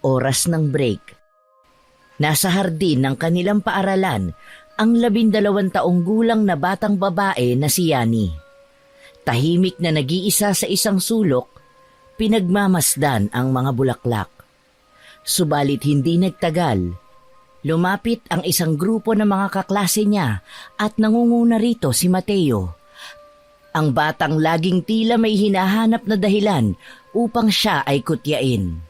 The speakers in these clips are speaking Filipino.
oras ng break. Nasa hardin ng kanilang paaralan ang 12 taong gulang na batang babae na si Yani. Tahimik na nag-iisa sa isang sulok, pinagmamasdan ang mga bulaklak. Subalit hindi nagtagal, lumapit ang isang grupo ng mga kaklase niya at nangunguna rito si Mateo. Ang batang laging tila may hinahanap na dahilan upang siya ay kutyain.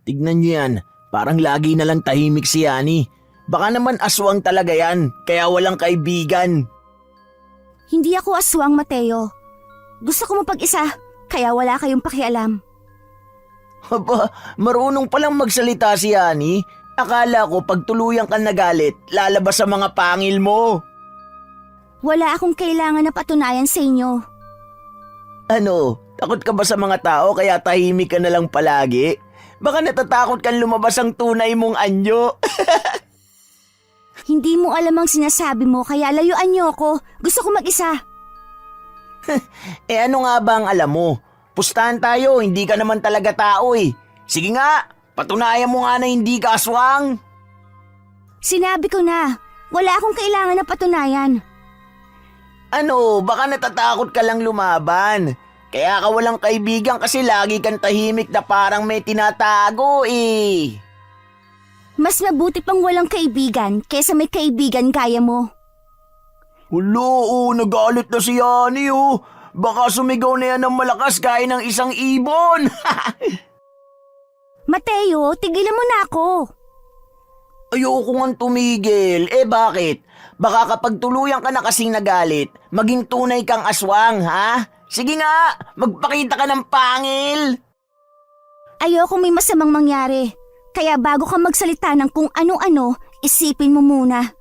Tignan niyo yan, parang lagi na lang tahimik si Yani. Baka naman aswang talaga yan, kaya walang kaibigan. Hindi ako aswang, Mateo. Gusto ko mapag-isa, kaya wala kayong pakialam. Aba, marunong palang magsalita si Yani. Akala ko pag tuluyan ka nagalit, lalabas sa mga pangil mo. Wala akong kailangan na patunayan sa inyo. Ano, takot ka ba sa mga tao kaya tahimik ka na lang palagi? Baka natatakot kang lumabas ang tunay mong anyo. Hindi mo alam ang sinasabi mo kaya layuan niyo ako. Gusto ko mag-isa. Ano nga ba ang alam mo? Pustahan tayo, hindi ka naman talaga tao eh. Sige nga, patunayan mo nga na hindi ka aswang. Sinabi ko na, wala akong kailangan na patunayan. Ano, baka natatakot ka lang lumaban. Kaya ka walang kaibigan kasi lagi kang tahimik na parang may tinatago eh. Mas mabuti pang walang kaibigan kaysa may kaibigan gaya mo. Hulo, nagalit na si Yani oh. Baka sumigaw na yan ng malakas gaya ng isang ibon. Mateo, tigilan mo na ako. Ayoko nga tumigil. Bakit? Baka kapag tuluyan ka na kasing nagalit, maging tunay kang aswang, ha? Sige nga, magpakita ka ng pangil. Ayoko may masamang mangyari. Kaya bago ka magsalita ng kung ano-ano, isipin mo muna.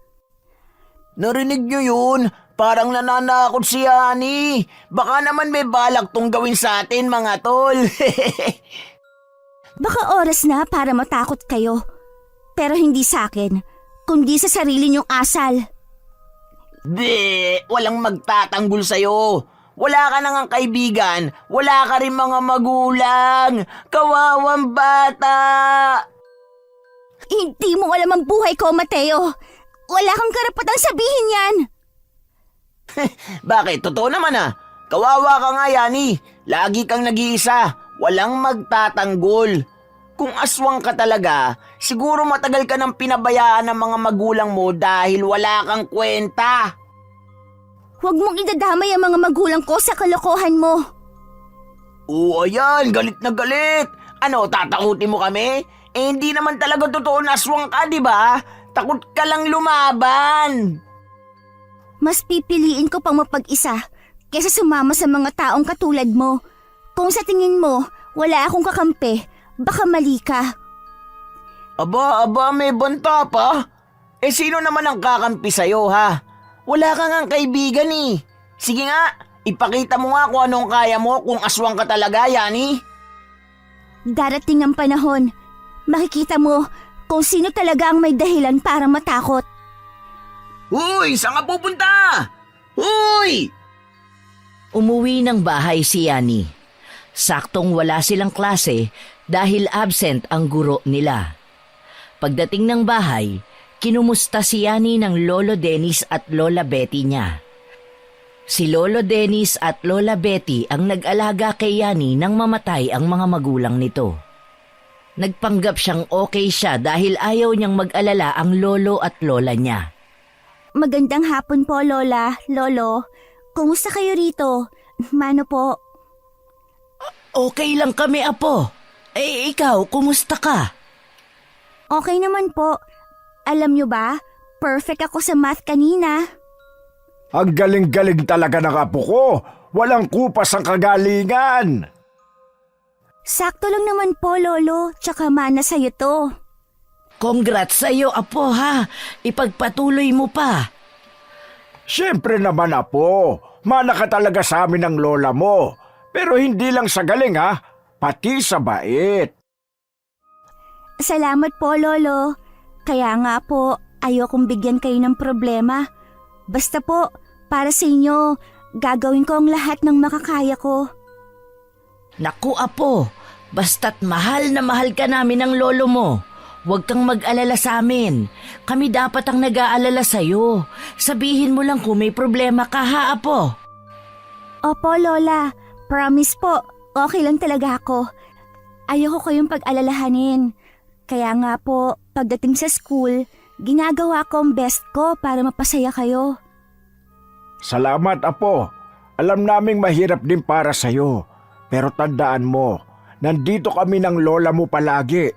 Narinig niyo yun? Parang nananakot si Yani. Baka naman may balak tong gawin sa atin, mga tol. Baka oras na para matakot kayo. Pero hindi sa akin, kundi sa sarili niyong asal. Walang magtatanggol sa'yo. Wala ka na ngang kaibigan, wala ka rin mga magulang. Kawawang bata. Hindi mo alam ang buhay ko, Mateo. Wala kang karapatang sabihin yan. Bakit? Totoo naman ah. Kawawa ka nga, Yani. Lagi kang nag-iisa. Walang magtatanggol. Kung aswang ka talaga, siguro matagal ka nang pinabayaan ng mga magulang mo dahil wala kang kwenta. Huwag mong idadamay ang mga magulang ko sa kalokohan mo. Oo, ayan. Galit na galit. Ano, tatakutin mo kami? Hindi naman talaga totoo na aswang ka, di ba? Takot ka lang lumaban. Mas pipiliin ko pang mapag-isa kaysa sumama sa mga taong katulad mo. Kung sa tingin mo, wala akong kakampi, baka mali ka. Aba, may banta pa? Sino naman ang kakampi sa'yo, ha? Wala ka ngang kaibigan eh. Sige nga, ipakita mo nga kung anong kaya mo kung aswang ka talaga, Yani. Darating ang panahon. Makikita mo kung sino talaga ang may dahilan para matakot. Huy, saan ka pupunta? Huy! Umuwi ng bahay si Yani. Saktong wala silang klase dahil absent ang guro nila. Pagdating ng bahay, kinumusta si Yani ng Lolo Dennis at Lola Betty niya. Si Lolo Dennis at Lola Betty ang nag-alaga kay Yani nang mamatay ang mga magulang nito. Nagpanggap siyang okay siya dahil ayaw niyang mag-alala ang lolo at lola niya. Magandang hapon po, Lola, Lolo. Kumusta kayo rito? Mano po? Okay lang kami, Apo. Ikaw, kumusta ka? Okay naman po. Alam niyo ba, perfect ako sa math kanina. Ang galing-galing talaga ng apo ko. Walang kupas ang kagalingan. Sakto lang naman po, Lolo. Tsaka mana sa'yo to. Congrats sa'yo, Apo, ha. Ipagpatuloy mo pa. Siyempre naman, apo. Mana ka talaga sa amin ng lola mo. Pero hindi lang sa galing, ha. Pati sa bait. Salamat po, Lolo. Kaya nga po, ayokong bigyan kayo ng problema. Basta po, para sa inyo, gagawin ko ang lahat ng makakaya ko. Naku, Apo, Basta't mahal na mahal ka namin ng lolo mo. Huwag kang mag-alala sa amin. Kami dapat ang nag-aalala sa'yo. Sabihin mo lang kung may problema ka, ha, Apo? Opo, Lola. Promise po, okay lang talaga ako. Ayoko kayong pag-alalahanin. Kaya nga po, pagdating sa school, ginagawa ko ang best ko para mapasaya kayo. Salamat, Apo. Alam naming mahirap din para sa'yo. Pero tandaan mo, nandito kami ng lola mo palagi.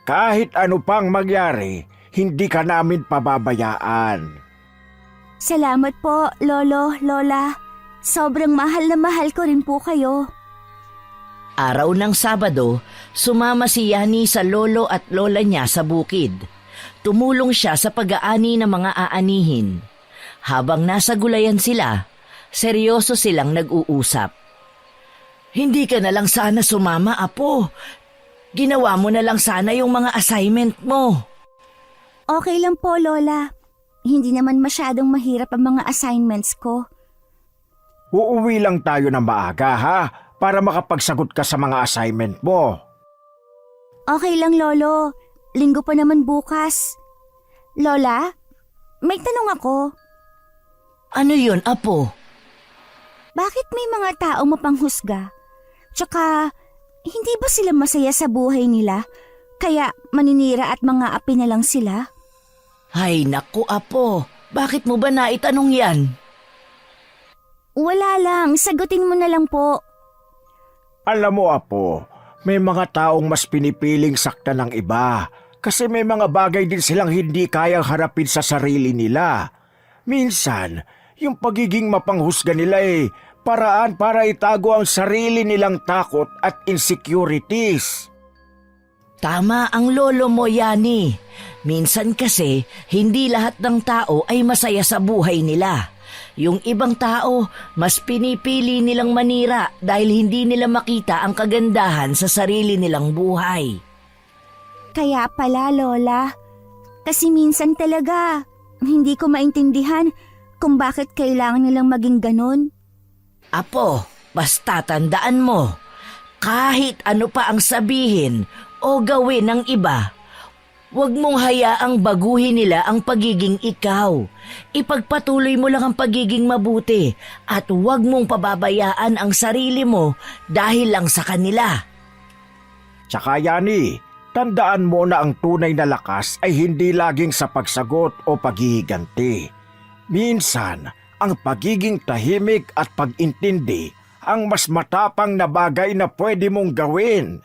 Kahit ano pang mangyari, hindi ka namin pababayaan. Salamat po, Lolo, Lola. Sobrang mahal na mahal ko rin po kayo. Araw ng Sabado, sumama si Yani sa lolo at lola niya sa bukid. Tumulong siya sa pag-aani ng mga aanihin. Habang nasa gulayan sila, seryoso silang nag-uusap. Hindi ka na lang sana sumama, Apo. Ginawa mo na lang sana yung mga assignment mo. Okay lang po, Lola. Hindi naman masyadong mahirap ang mga assignments ko. Uuwi lang tayo ng maaga, ha? Para makapagsagot ka sa mga assignment mo. Okay lang, Lolo. Linggo pa naman bukas. Lola, may tanong ako. Ano yun, Apo? Bakit may mga taong mapanghusga? Tsaka, hindi ba sila masaya sa buhay nila? Kaya maninira at mga api na lang sila? Ay, naku, Apo. Bakit mo ba naitanong yan? Wala lang, sagutin mo na lang po. Alam mo, Apo, may mga taong mas pinipiling sakta ng iba kasi may mga bagay din silang hindi kayang harapin sa sarili nila. Minsan, yung pagiging mapanghusga nila paraan para itago ang sarili nilang takot at insecurities. Tama ang lolo mo, Yani. Minsan kasi, hindi lahat ng tao ay masaya sa buhay nila. Yung ibang tao, mas pinipili nilang manira dahil hindi nila makita ang kagandahan sa sarili nilang buhay. Kaya pala, Lola. Kasi minsan talaga, hindi ko maintindihan kung bakit kailangan nilang maging ganun. Apo, basta tandaan mo, kahit ano pa ang sabihin o gawin ng iba, huwag mong hayaang baguhin nila ang pagiging ikaw. Ipagpatuloy mo lang ang pagiging mabuti at huwag mong pababayaan ang sarili mo dahil lang sa kanila. Tsaka Yani, tandaan mo na ang tunay na lakas ay hindi laging sa pagsagot o paghihiganti. Minsan, ang pagiging tahimik at pag-intindi ang mas matapang na bagay na pwede mong gawin.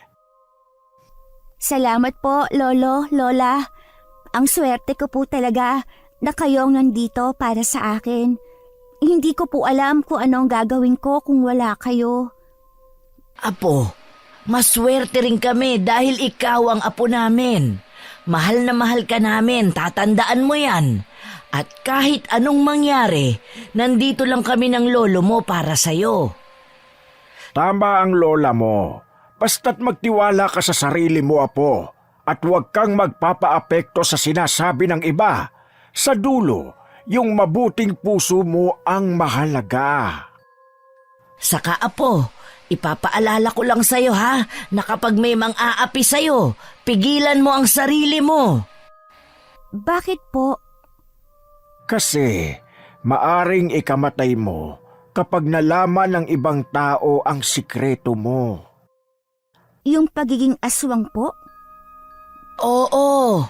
Salamat po, Lolo, Lola. Ang swerte ko po talaga na kayong nandito para sa akin. Hindi ko po alam kung ano ang gagawin ko kung wala kayo. Apo, maswerte rin kami dahil ikaw ang apo namin. Mahal na mahal ka namin, tatandaan mo yan. At kahit anong mangyari, nandito lang kami ng lolo mo para sa'yo. Tama ang lola mo. Basta't magtiwala ka sa sarili mo, Apo. At huwag kang magpapaapekto sa sinasabi ng iba. Sa dulo, yung mabuting puso mo ang mahalaga. Saka Apo, ipapaalala ko lang sa'yo ha, na kapag may mang-aapi sa'yo, pigilan mo ang sarili mo. Bakit po? Kasi maaring ikamatay mo kapag nalaman ng ibang tao ang sikreto mo. Yung pagiging aswang po? Oo.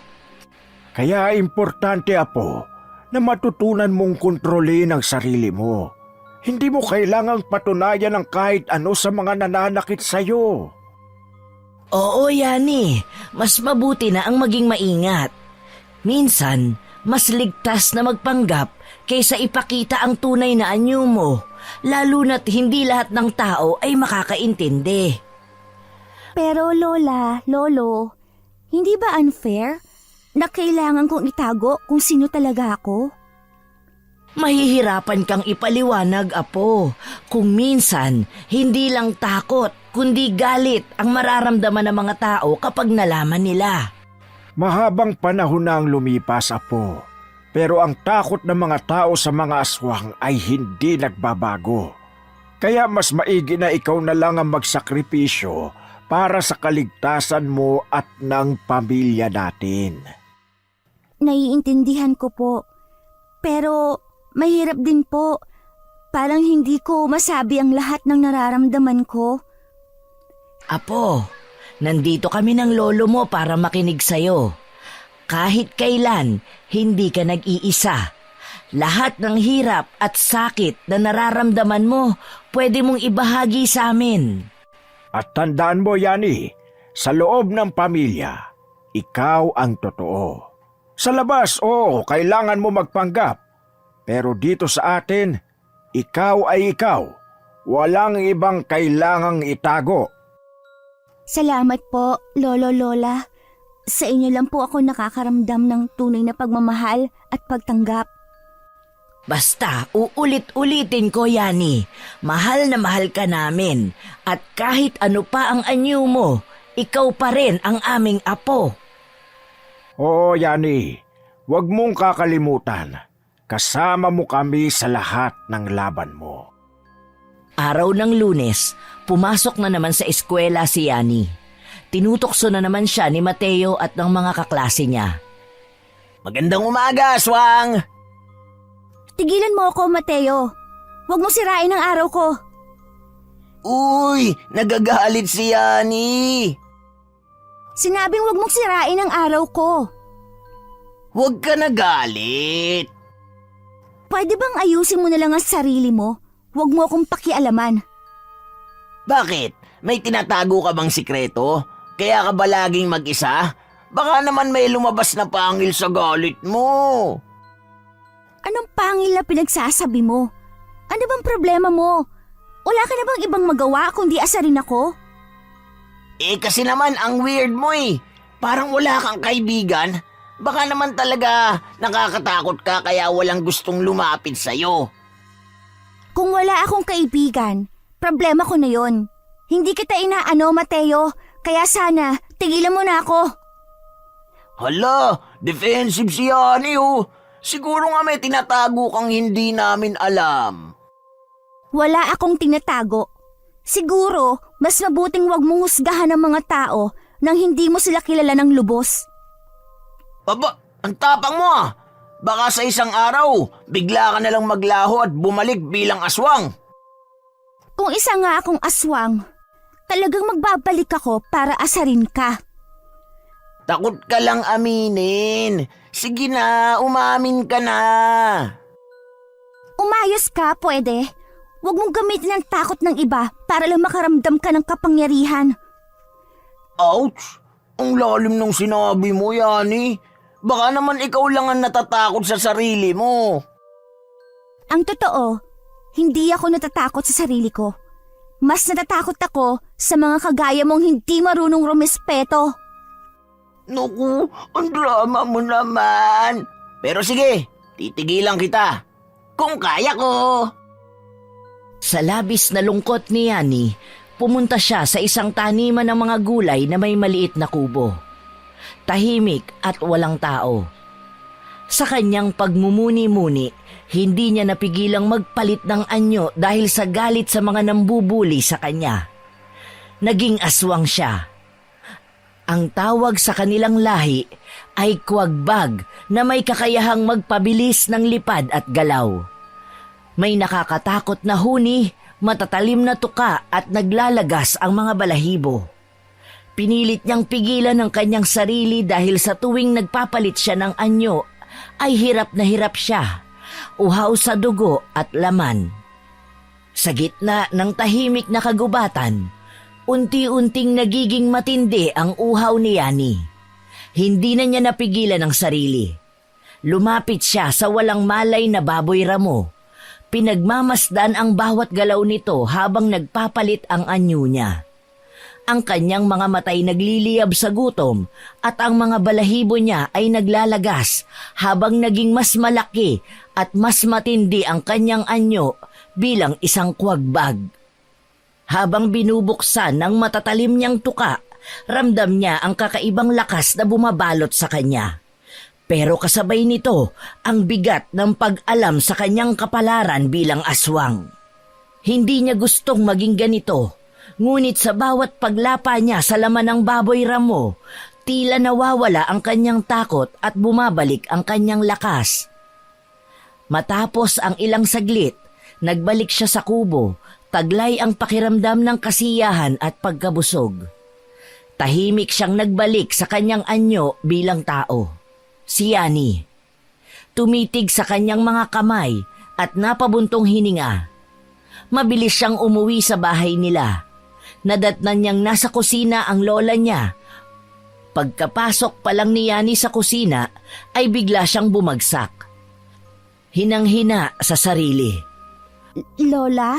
Kaya importante, Apo, na matutunan mong kontrolin ang sarili mo. Hindi mo kailangang patunayan ng kahit ano sa mga nananakit sa'yo. Oo, Yani. Mas mabuti na ang maging maingat. Minsan, mas ligtas na magpanggap kaysa ipakita ang tunay na anyo mo, lalo na't hindi lahat ng tao ay makakaintindi. Pero Lola, Lolo, hindi ba unfair na kailangan kong itago kung sino talaga ako? Mahihirapan kang ipaliwanag, Apo. Kung minsan, hindi lang takot, kundi galit ang mararamdaman ng mga tao kapag nalaman nila. Mahabang panahon na ang lumipas, Apo. Pero ang takot ng mga tao sa mga aswang ay hindi nagbabago. Kaya mas maigi na ikaw na lang ang magsakripisyo para sa kaligtasan mo at ng pamilya natin. Naiintindihan ko po. Pero mahirap din po. Parang hindi ko masabi ang lahat ng nararamdaman ko. Apo, nandito kami ng lolo mo para makinig sa'yo. Kahit kailan, hindi ka nag-iisa. Lahat ng hirap at sakit na nararamdaman mo, pwede mong ibahagi sa amin. At tandaan mo, Yani, sa loob ng pamilya, ikaw ang totoo. Sa labas, oo, kailangan mo magpanggap. Pero dito sa atin, ikaw ay ikaw. Walang ibang kailangang itago. Salamat po, Lolo Lola. Sa inyo lang po ako nakakaramdam ng tunay na pagmamahal at pagtanggap. Basta, uulit-ulitin ko, Yani. Mahal na mahal ka namin. At kahit ano pa ang anyo mo, ikaw pa rin ang aming apo. Oo, Yani, huwag mong kakalimutan. Kasama mo kami sa lahat ng laban mo. Araw ng Lunes, pumasok na naman sa eskwela si Yani. Tinutokso na naman siya ni Mateo at ng mga kaklase niya. Magandang umaga, Aswang! Tigilan mo ako, Mateo. Huwag mo sirain ang araw ko. Uy, nagagalit si Yani. Sinabing huwag mong sirain ang araw ko. Huwag ka nagalit. Pwede bang ayusin mo na lang ang sarili mo? Huwag mo akong pakialaman. Bakit? May tinatago ka bang sikreto? Kaya ka ba laging mag-isa? Baka naman may lumabas na pangil sa galit mo. Anong pangil na pinagsasabi mo? Ano bang problema mo? Wala ka na bang ibang magawa kundi asarin ako? Eh kasi naman ang weird mo eh. Parang wala kang kaibigan. Baka naman talaga nakakatakot ka kaya walang gustong lumapit sa'yo. Kung wala akong kaibigan, problema ko na yon. Hindi kita inaano, Mateo. Kaya sana, tigilan mo na ako. Hala, defensive si Yani oh. Siguro nga may tinatago kang hindi namin alam. Wala akong tinatago. Siguro, mas mabuting wag mong husgahan ng mga tao nang hindi mo sila kilala ng lubos. Aba, ang tapang mo ah. Baka sa isang araw, bigla ka nalang maglaho at bumalik bilang aswang. Kung isa nga akong aswang, talagang magbabalik ako para asarin ka. Takot ka lang aminin. Sige na, umamin ka na. Umayos ka, pwede. Huwag mong gamitin ang takot ng iba para lang makaramdam ka ng kapangyarihan. Ouch! Ang lalim ng sinabi mo, Yani. Baka naman ikaw lang ang natatakot sa sarili mo. Ang totoo, hindi ako natatakot sa sarili ko. Mas natatakot ako sa mga kagaya mong hindi marunong rumispeto. Naku, ang drama mo naman. Pero sige, titigilan kita. Kung kaya ko. Sa labis na lungkot ni Yani, pumunta siya sa isang taniman ng mga gulay na may maliit na kubo. Tahimik at walang tao. Sa kanyang pagmumuni-muni, hindi niya napigilang magpalit ng anyo dahil sa galit sa mga nambubuli sa kanya. Naging aswang siya. Ang tawag sa kanilang lahi ay kwagbag na may kakayahang magpabilis ng lipad at galaw. May nakakatakot na huni, matatalim na tuka at naglalagas ang mga balahibo. Pinilit niyang pigilan ang kanyang sarili dahil sa tuwing nagpapalit siya ng anyo ay hirap na hirap siya, uhaw sa dugo at laman. Sa gitna ng tahimik na kagubatan, unti-unting nagiging matindi ang uhaw ni Yani. Hindi na niya napigilan ang sarili. Lumapit siya sa walang malay na baboy ramo. Pinagmamasdan ang bawat galaw nito habang nagpapalit ang anyo niya. Ang kanyang mga matay nagliliyab sa gutom at ang mga balahibo niya ay naglalagas habang naging mas malaki at mas matindi ang kanyang anyo bilang isang kwagbag. Habang binubuksan ng matatalim niyang tuka, ramdam niya ang kakaibang lakas na bumabalot sa kanya. Pero kasabay nito ang bigat ng pag-alam sa kanyang kapalaran bilang aswang. Hindi niya gustong maging ganito, Ngunit sa bawat paglapa niya sa laman ng baboy ramo, tila nawawala ang kanyang takot at bumabalik ang kanyang lakas. Matapos ang ilang saglit, nagbalik siya sa kubo, taglay ang pakiramdam ng kasiyahan at pagkabusog. Tahimik siyang nagbalik sa kanyang anyo bilang tao. Si Yani. Tumitig sa kanyang mga kamay at napabuntong hininga. Mabilis siyang umuwi sa bahay nila. Nadatnan niyang nasa kusina ang lola niya. Pagkapasok pa lang ni Yani sa kusina ay bigla siyang bumagsak. Hinang-hina sa sarili. Lola?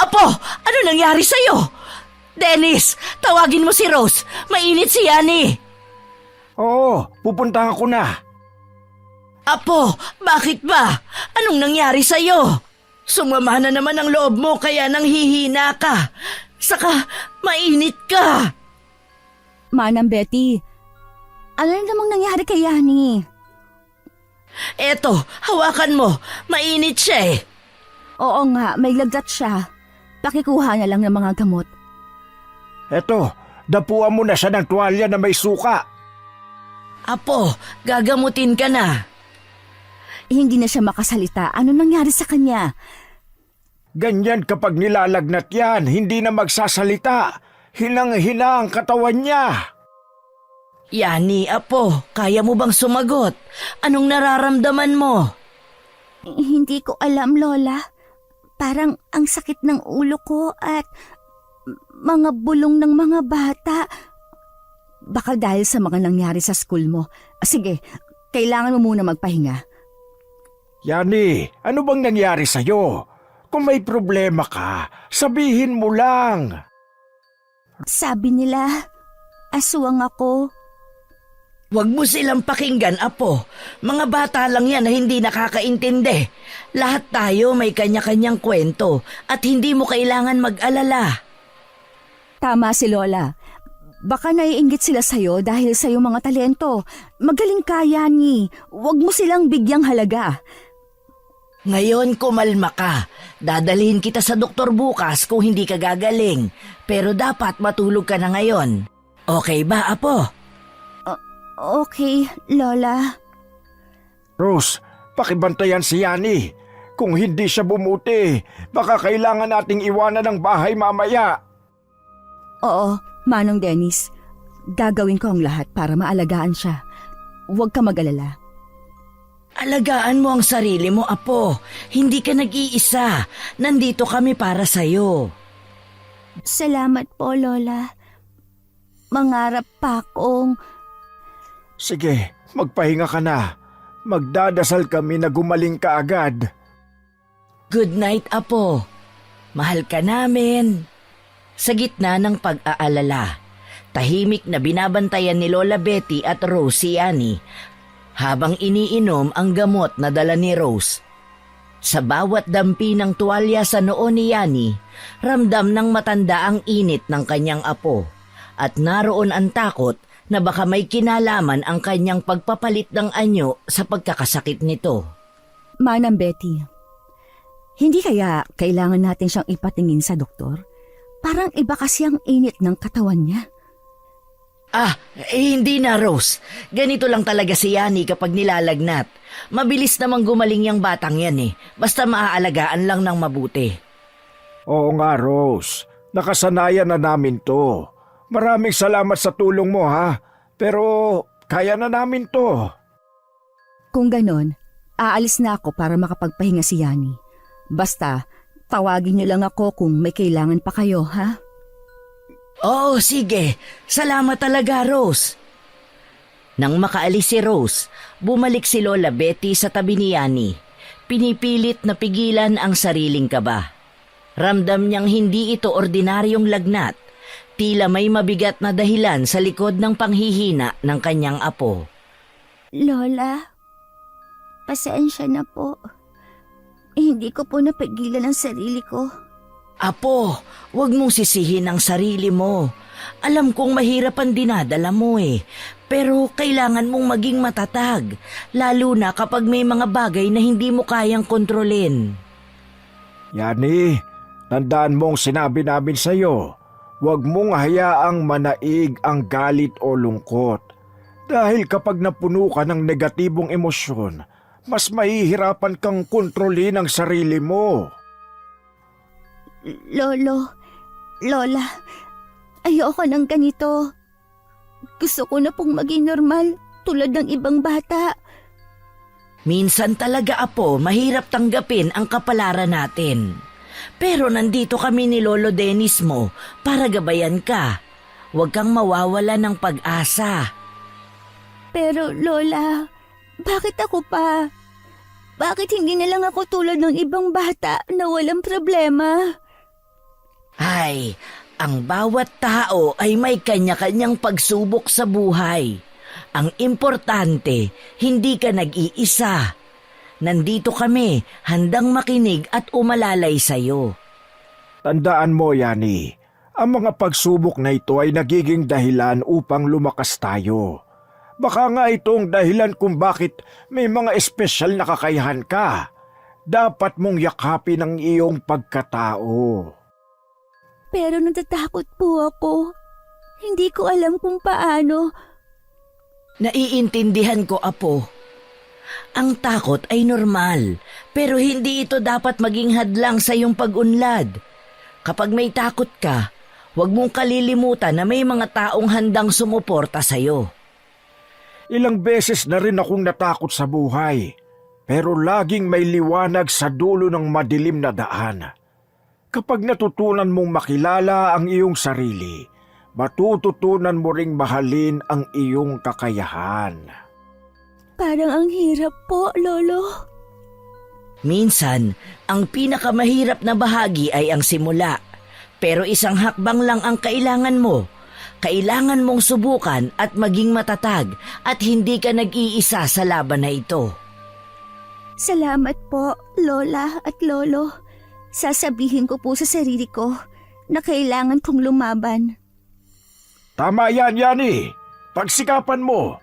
Apo, ano nangyari sa'yo? Dennis, tawagin mo si Rose. Mainit si Yani. Oo, pupuntahan ko na. Apo, bakit ba? Anong nangyari sa'yo? Sumama na naman ang loob mo kaya nanghihina ka. Saka mainit ka. Manang Betty, ano na namang nangyari kay Yani? Eto, hawakan mo. Mainit siya eh. Oo nga, may lagnat siya. Pakikuha na lang ng mga gamot. Eto, dapuan mo na siya ng tuwalya na may suka. Apo, gagamutin ka na. Hindi na siya makasalita. Ano nangyari sa kanya? Ganyan kapag nilalagnat yan, hindi na magsasalita. Hinang-hina ang katawan niya. Yani, apo, kaya mo bang sumagot? Anong nararamdaman mo? Hindi ko alam, Lola. Parang ang sakit ng ulo ko at mga bulong ng mga bata. Baka dahil sa mga nangyari sa school mo. Sige, kailangan mo muna magpahinga. Yani, ano bang nangyari sa'yo? Kung may problema ka, sabihin mo lang. Sabi nila, aswang ako. Huwag mo silang pakinggan, apo. Mga bata lang yan na hindi nakakaintindi. Lahat tayo may kanya-kanyang kwento at hindi mo kailangan mag-alala. Tama si Lola. Baka naiinggit sila sa'yo dahil sa iyong mga talento. Magaling ka, Yani. Huwag mo silang bigyang halaga. Ngayon kumalma ka. Dadalhin kita sa doktor bukas kung hindi ka gagaling. Pero dapat matulog ka na ngayon. Okay ba, apo? Okay, Lola. Rose, pakibantayan si Yani. Kung hindi siya bumuti, baka kailangan nating iwanan ng bahay mamaya. Oo, Manong Dennis. Gagawin ko ang lahat para maalagaan siya. Huwag ka mag-alala. Alagaan mo ang sarili mo, apo. Hindi ka nag-iisa. Nandito kami para sa'yo. Salamat po, Lola. Mangarap pa akong... Sige, magpahinga ka na. Magdadasal kami na gumaling ka agad. Good night, apo. Mahal ka namin. Sa gitna ng pag-aalala, tahimik na binabantayan ni Lola Betty at Rose si Yani habang iniinom ang gamot na dala ni Rose. Sa bawat dampi ng tuwalya sa noo ni Yani, ramdam ng matanda ang init ng kanyang apo at naroon ang takot na baka may kinalaman ang kanyang pagpapalit ng anyo sa pagkakasakit nito. Manang Betty, hindi kaya kailangan natin siyang ipatingin sa doktor? Parang iba kasi ang init ng katawan niya. Hindi na, Rose. Ganito lang talaga si Yani kapag nilalagnat. Mabilis namang gumaling yung batang yan eh. Basta maaalagaan lang ng mabuti. Oo nga, Rose. Nakasanayan na namin to. Maraming salamat sa tulong mo, ha? Pero kaya na namin to. Kung ganon, aalis na ako para makapagpahinga si Yani. Basta, tawagin niyo lang ako kung may kailangan pa kayo, ha? Oo, sige. Salamat talaga, Rose. Nang makaalis si Rose, bumalik si Lola Betty sa tabi ni Yani. Pinipilit na pigilan ang sariling kaba. Ramdam niyang hindi ito ordinaryong lagnat. Tila may mabigat na dahilan sa likod ng panghihina ng kanyang apo. Lola, pasensya na po. Hindi ko po napigilan ang sarili ko. Apo, huwag mong sisihin ang sarili mo. Alam kong mahirap ang dinadala mo eh. Pero kailangan mong maging matatag. Lalo na kapag may mga bagay na hindi mo kayang kontrolin. Yani, Tandaan mong sinabi namin sa iyo, huwag mong hayaang manaig ang galit o lungkot. Dahil kapag napuno ka ng negatibong emosyon, mas mahihirapan kang kontrolin ang sarili mo. Lolo, Lola, ayoko ng ganito. Gusto ko na pong maging normal tulad ng ibang bata. Minsan talaga, Apo, mahirap tanggapin ang kapalaran natin. Pero nandito kami ni Lolo Dennis mo para gabayan ka. Huwag kang mawawala ng pag-asa. Pero Lola, bakit ako pa? Bakit hindi na lang ako tulad ng ibang bata na walang problema? Ay, ang bawat tao ay may kanya-kanyang pagsubok sa buhay. Ang importante, hindi ka nag-iisa. Nandito kami, handang makinig at umalalay sa'yo. Tandaan mo, Yani, ang mga pagsubok na ito ay nagiging dahilan upang lumakas tayo. Baka nga itong dahilan kung bakit may mga espesyal na kakayahan ka. Dapat mong yakapin ang iyong pagkatao. Pero natatakot po ako. Hindi ko alam kung paano. Naiintindihan ko, Apo. Ang takot ay normal, pero hindi ito dapat maging hadlang sa iyong pag-unlad. Kapag may takot ka, huwag mong kalilimutan na may mga taong handang sumuporta sa iyo. Ilang beses na rin akong natakot sa buhay, pero laging may liwanag sa dulo ng madilim na daan. Kapag natutunan mong makilala ang iyong sarili, matututunan mo ring mahalin ang iyong kakayahan. Parang ang hirap po, Lolo. Minsan, ang pinakamahirap na bahagi ay ang simula. Pero isang hakbang lang ang kailangan mo. Kailangan mong subukan at maging matatag at hindi ka nag-iisa sa laban na ito. Salamat po, Lola at Lolo. Sasabihin ko po sa sarili ko na kailangan kong lumaban. Tama yan, Yani. Pagsikapan mo.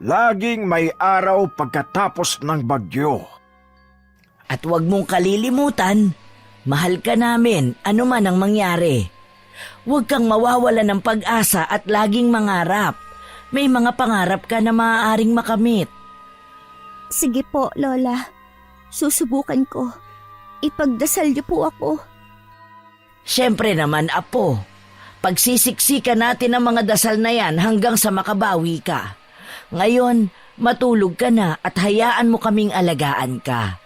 Laging may araw pagkatapos ng bagyo. At huwag mong kalilimutan, mahal ka namin ano man ang mangyari. Huwag kang mawawala ng pag-asa at laging mangarap. May mga pangarap ka na maaaring makamit. Sige po, Lola. Susubukan ko. Ipagdasal niyo po ako. Siyempre naman, Apo. Pagsisiksikan natin ang mga dasal na yan hanggang sa makabawi ka. Ngayon, matulog ka na at hayaan mo kaming alagaan ka.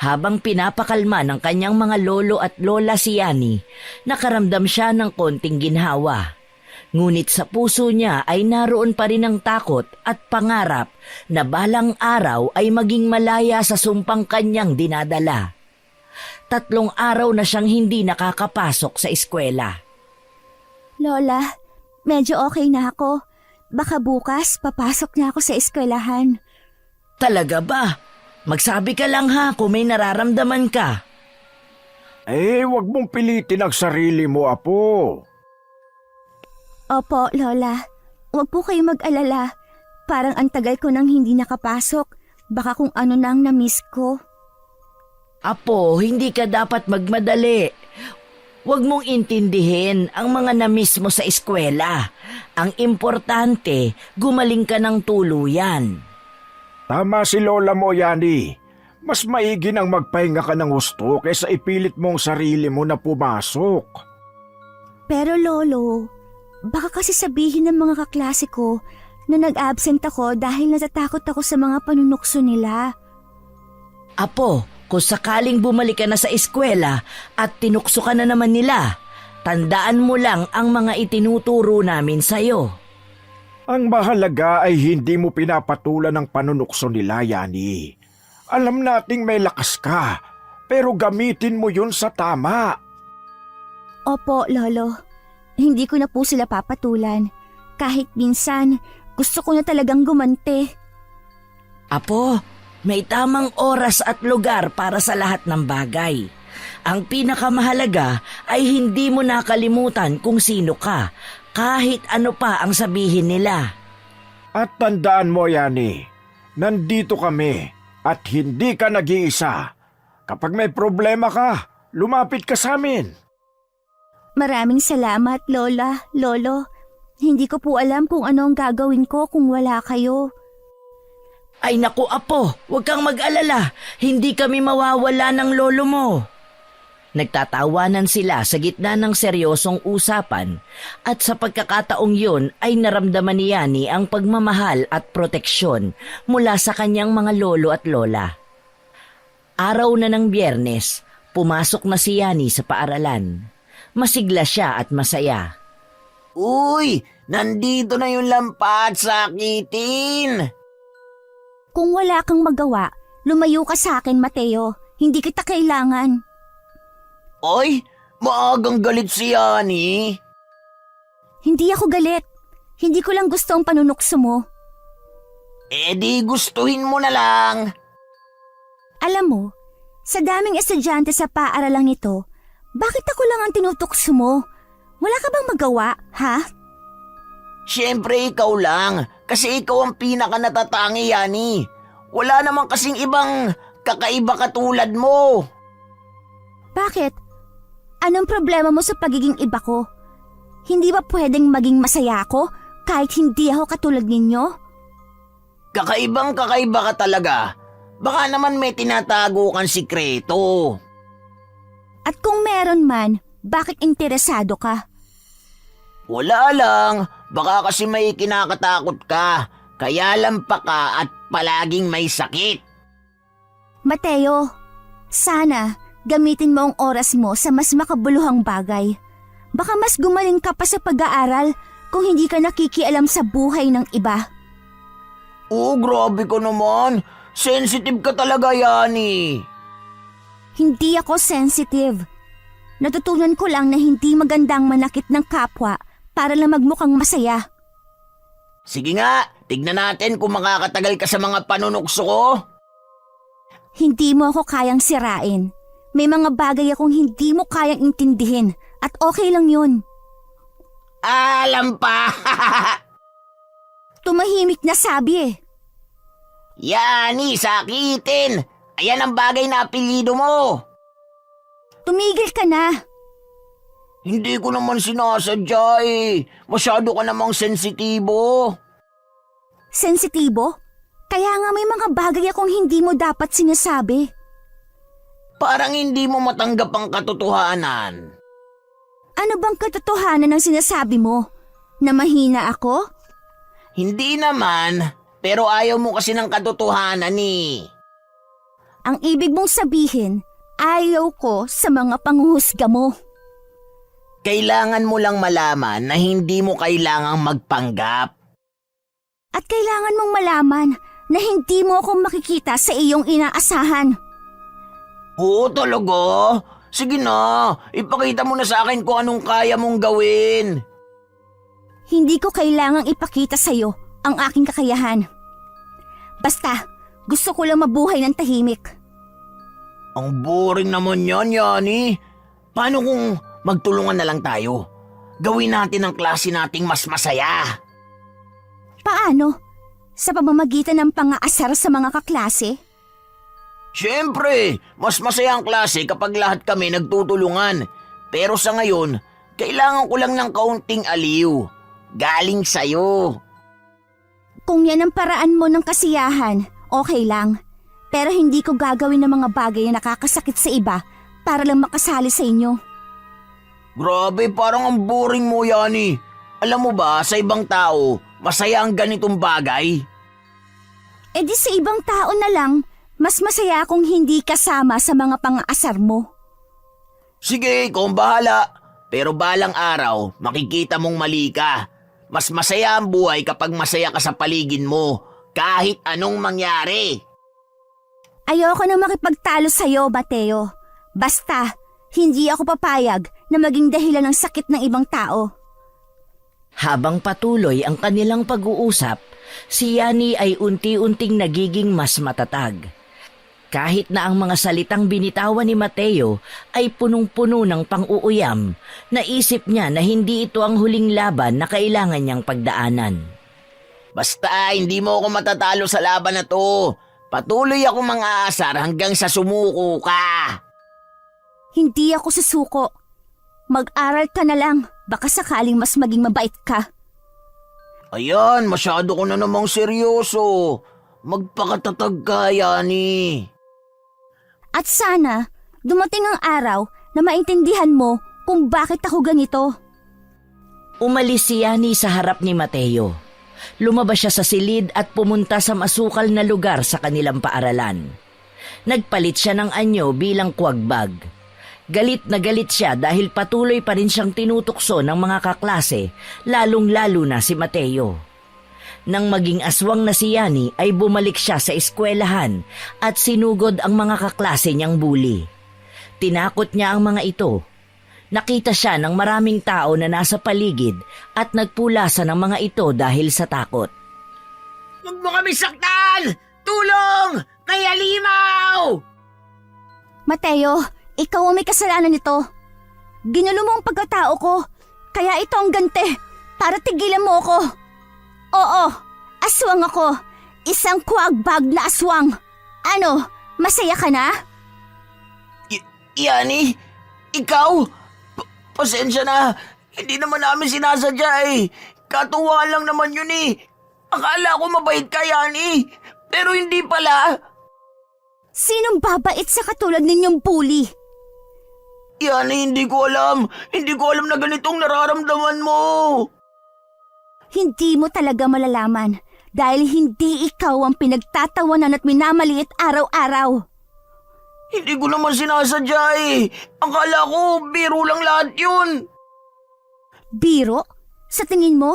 Habang pinapakalma ng kanyang mga lolo at lola si Yani, nakaramdam siya ng konting ginhawa. Ngunit sa puso niya ay naroon pa rin ang takot at pangarap na balang araw ay maging malaya sa sumpang kanyang dinadala. 3 araw na siyang hindi nakakapasok sa eskwela. Lola, medyo okay na ako. Baka bukas papasok na ako sa eskwelahan. Talaga ba? Magsabi ka lang ha kung may nararamdaman ka. Huwag mong pilitin ang sarili mo, Apo. Opo, Lola. Huwag po kayong mag-alala. Parang ang tagal ko nang hindi nakapasok. Baka kung ano nang na-miss ko. Apo, hindi ka dapat magmadali. Huwag mong intindihin ang mga na-miss mo sa eskwela. Ang importante, gumaling ka ng tuluyan. Tama si Lola mo, Yani. Mas maigi nang magpahinga ka ng gusto kaysa ipilit mong sarili mo na pumasok. Pero Lolo, baka kasi sabihin ng mga kaklase ko na nag-absent ako dahil natatakot ako sa mga panunukso nila. Apo, kung sakaling bumalik ka na sa eskwela at tinukso ka na naman nila, tandaan mo lang ang mga itinuturo namin sa'yo. Ang mahalaga ay hindi mo pinapatulan ng panunukso nila, Yani. Alam nating may lakas ka, pero gamitin mo yun sa tama. Opo, Lolo. Hindi ko na po sila papatulan. Kahit minsan, gusto ko na talagang gumanti. Apo, may tamang oras at lugar para sa lahat ng bagay. Ang pinakamahalaga ay hindi mo nakalimutan kung sino ka, kahit ano pa ang sabihin nila. At tandaan mo, Yani, nandito kami at hindi ka nag-iisa. Kapag may problema ka, lumapit ka sa amin. Maraming salamat, Lola, Lolo. Hindi ko po alam kung ano ang gagawin ko kung wala kayo. Ay naku apo, huwag kang mag-alala. Hindi kami mawawala ng lolo mo. Nagtatawanan sila sa gitna ng seryosong usapan at sa pagkakataong yun ay naramdaman ni Yani ang pagmamahal at proteksyon mula sa kanyang mga lolo at lola. Araw na ng Biyernes, pumasok na si Yani sa paaralan. Masigla siya at masaya. Uy, nandito na yung lampa at sakitin. Kung wala kang magawa, lumayo ka sa akin, Mateo. Hindi kita kailangan. Oy, maagang galit si Yani. Hindi ako galit. Hindi ko lang gusto ang panunukso mo. Eh di gustuhin mo na lang. Alam mo, sa daming estudyante sa paaralang ito, bakit ako lang ang tinutukso mo? Wala ka bang magawa, ha? Siyempre ikaw lang, kasi ikaw ang pinaka natatangi, Yani. Wala namang kasing ibang kakaiba katulad mo. Bakit? Anong problema mo sa pagiging iba ko? Hindi ba pwedeng maging masaya ako kahit hindi ako katulad ninyo? Kakaibang kakaiba ka talaga. Baka naman may tinatago kang sikreto. At kung meron man, bakit interesado ka? Wala lang, baka kasi may kinakatakot ka. Kaya lampa ka at palaging may sakit. Mateo, sana gamitin mo ang oras mo sa mas makabuluhang bagay. Baka mas gumaling ka pa sa pag-aaral kung hindi ka nakikialam sa buhay ng iba. Oh, grabe ka naman. Sensitive ka talaga, Yani. Hindi ako sensitive. Natutunan ko lang na hindi magandang manakit ng kapwa para lang magmukhang masaya. Sige nga, tignan natin kung makakatagal ka sa mga panunukso ko. Hindi mo ako kayang sirain. May mga bagay akong hindi mo kayang intindihin at okay lang yun. Alam pa! Tumahimik na sabi eh. Yani, sakitin! Ayan ang bagay na apelyido mo! Tumigil ka na. Hindi ko naman sinasadya eh. Masyado ka namang sensitibo. Sensitibo? Kaya nga may mga bagay akong hindi mo dapat sinasabi. Parang hindi mo matanggap ang katotohanan. Ano bang katotohanan ng sinasabi mo? Na mahina ako? Hindi naman, pero ayaw mo kasi ng katotohanan eh. Ang ibig mong sabihin, ayaw ko sa mga panghuhusga mo. Kailangan mo lang malaman na hindi mo kailangang magpanggap. At kailangan mong malaman na hindi mo ako makikita sa iyong inaasahan. Oo talaga? Sige na, ipakita mo na sa akin kung anong kaya mong gawin. Hindi ko kailangang ipakita sa iyo ang aking kakayahan. Basta, gusto ko lang mabuhay ng tahimik. Ang boring naman yan, Yani. Paano kung magtulungan na lang tayo? Gawin natin ang klase nating mas masaya. Paano? Sa pamamagitan ng pang-aasar sa mga kaklase? Siyempre, mas masaya ang klase kapag lahat kami nagtutulungan. Pero sa ngayon, kailangan ko lang ng kaunting aliw. Galing sa'yo. Kung yan ang paraan mo ng kasiyahan, okay lang. Pero hindi ko gagawin ng mga bagay na nakakasakit sa iba para lang makasali sa inyo. Grabe, parang ang boring mo, Yani. Alam mo ba, sa ibang tao, masaya ang ganitong bagay. E di sa ibang tao na lang, mas masaya akong hindi kasama sa mga pang-aasar mo. Sige, ikaw ang bahala. Pero balang araw, makikita mong mali ka. Mas masaya ang buhay kapag masaya ka sa paligid mo, kahit anong mangyari. Ayoko na makipagtalo sa'yo, Mateo. Basta, hindi ako papayag na maging dahilan ng sakit ng ibang tao. Habang patuloy ang kanilang pag-uusap, si Yani ay unti-unting nagiging mas matatag. Kahit na ang mga salitang binitawan ni Mateo ay punong-puno ng pang-uuyam, naisip niya na hindi ito ang huling laban na kailangan niyang pagdaanan. Basta hindi mo ako matatalo sa laban na to. Patuloy ako mang-aasar hanggang sa sumuko ka. Hindi ako susuko. Mag-aral ka na lang. Baka sakaling mas maging mabait ka. Ayan, masyado ko na namang seryoso. Magpakatatag ka, Yani. At sana, dumating ang araw na maintindihan mo kung bakit ako ganito. Umalis si Yani sa harap ni Mateo. Lumabas siya sa silid at pumunta sa masukal na lugar sa kanilang paaralan. Nagpalit siya ng anyo bilang kuwagbag. Galit na galit siya dahil patuloy pa rin siyang tinutukso ng mga kaklase, lalong-lalo na si Mateo. Nang maging aswang na si Yani ay bumalik siya sa eskwelahan at sinugod ang mga kaklase niyang bully. Tinakot niya ang mga ito. Nakita siya ng maraming tao na nasa paligid at nagpulasan ng mga ito dahil sa takot. Huwag mo kami saktan! Tulong! Kaya limaw! Mateo, ikaw ang may kasalanan nito. Ginulo mo ang pagkatao ko, kaya ito ang gante para tigilan mo ako. Oo, aswang ako. Isang kuwagbag na aswang. Ano, masaya ka na? Yani, ikaw? Pasensya na, hindi naman namin sinasadya eh. Katuwa lang naman yun eh. Akala ko mabait ka, Yani. Pero hindi pala. Sinong babait sa katulad ninyong bully? Yani, hindi ko alam. Hindi ko alam na ganitong nararamdaman mo. Hindi mo talaga malalaman dahil hindi ikaw ang pinagtatawanan at minamaliit araw-araw. Hindi ko naman sinasadya eh. Akala ko, biro lang lahat yun. Biro? Sa tingin mo,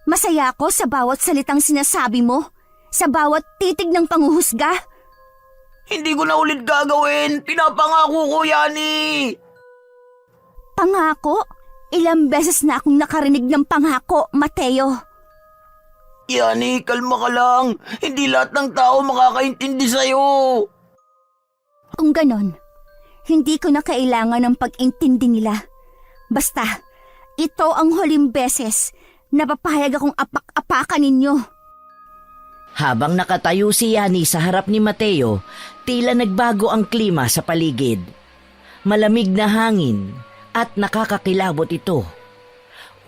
masaya ako sa bawat salitang sinasabi mo? Sa bawat titig ng panghuhusga? Hindi ko na ulit gagawin. Pinapangako ko, Yani. Pangako? Ilang beses na akong nakarinig ng pangako, Mateo. Yani, kalma ka lang. Hindi lahat ng tao makakaintindi sa'yo. Kung ganon, hindi ko na kailangan ng pag-intindi nila. Basta, ito ang huling beses na papahayag akong apak-apakan ninyo. Habang nakatayo si Yani sa harap ni Mateo, tila nagbago ang klima sa paligid. Malamig na hangin at nakakakilabot ito.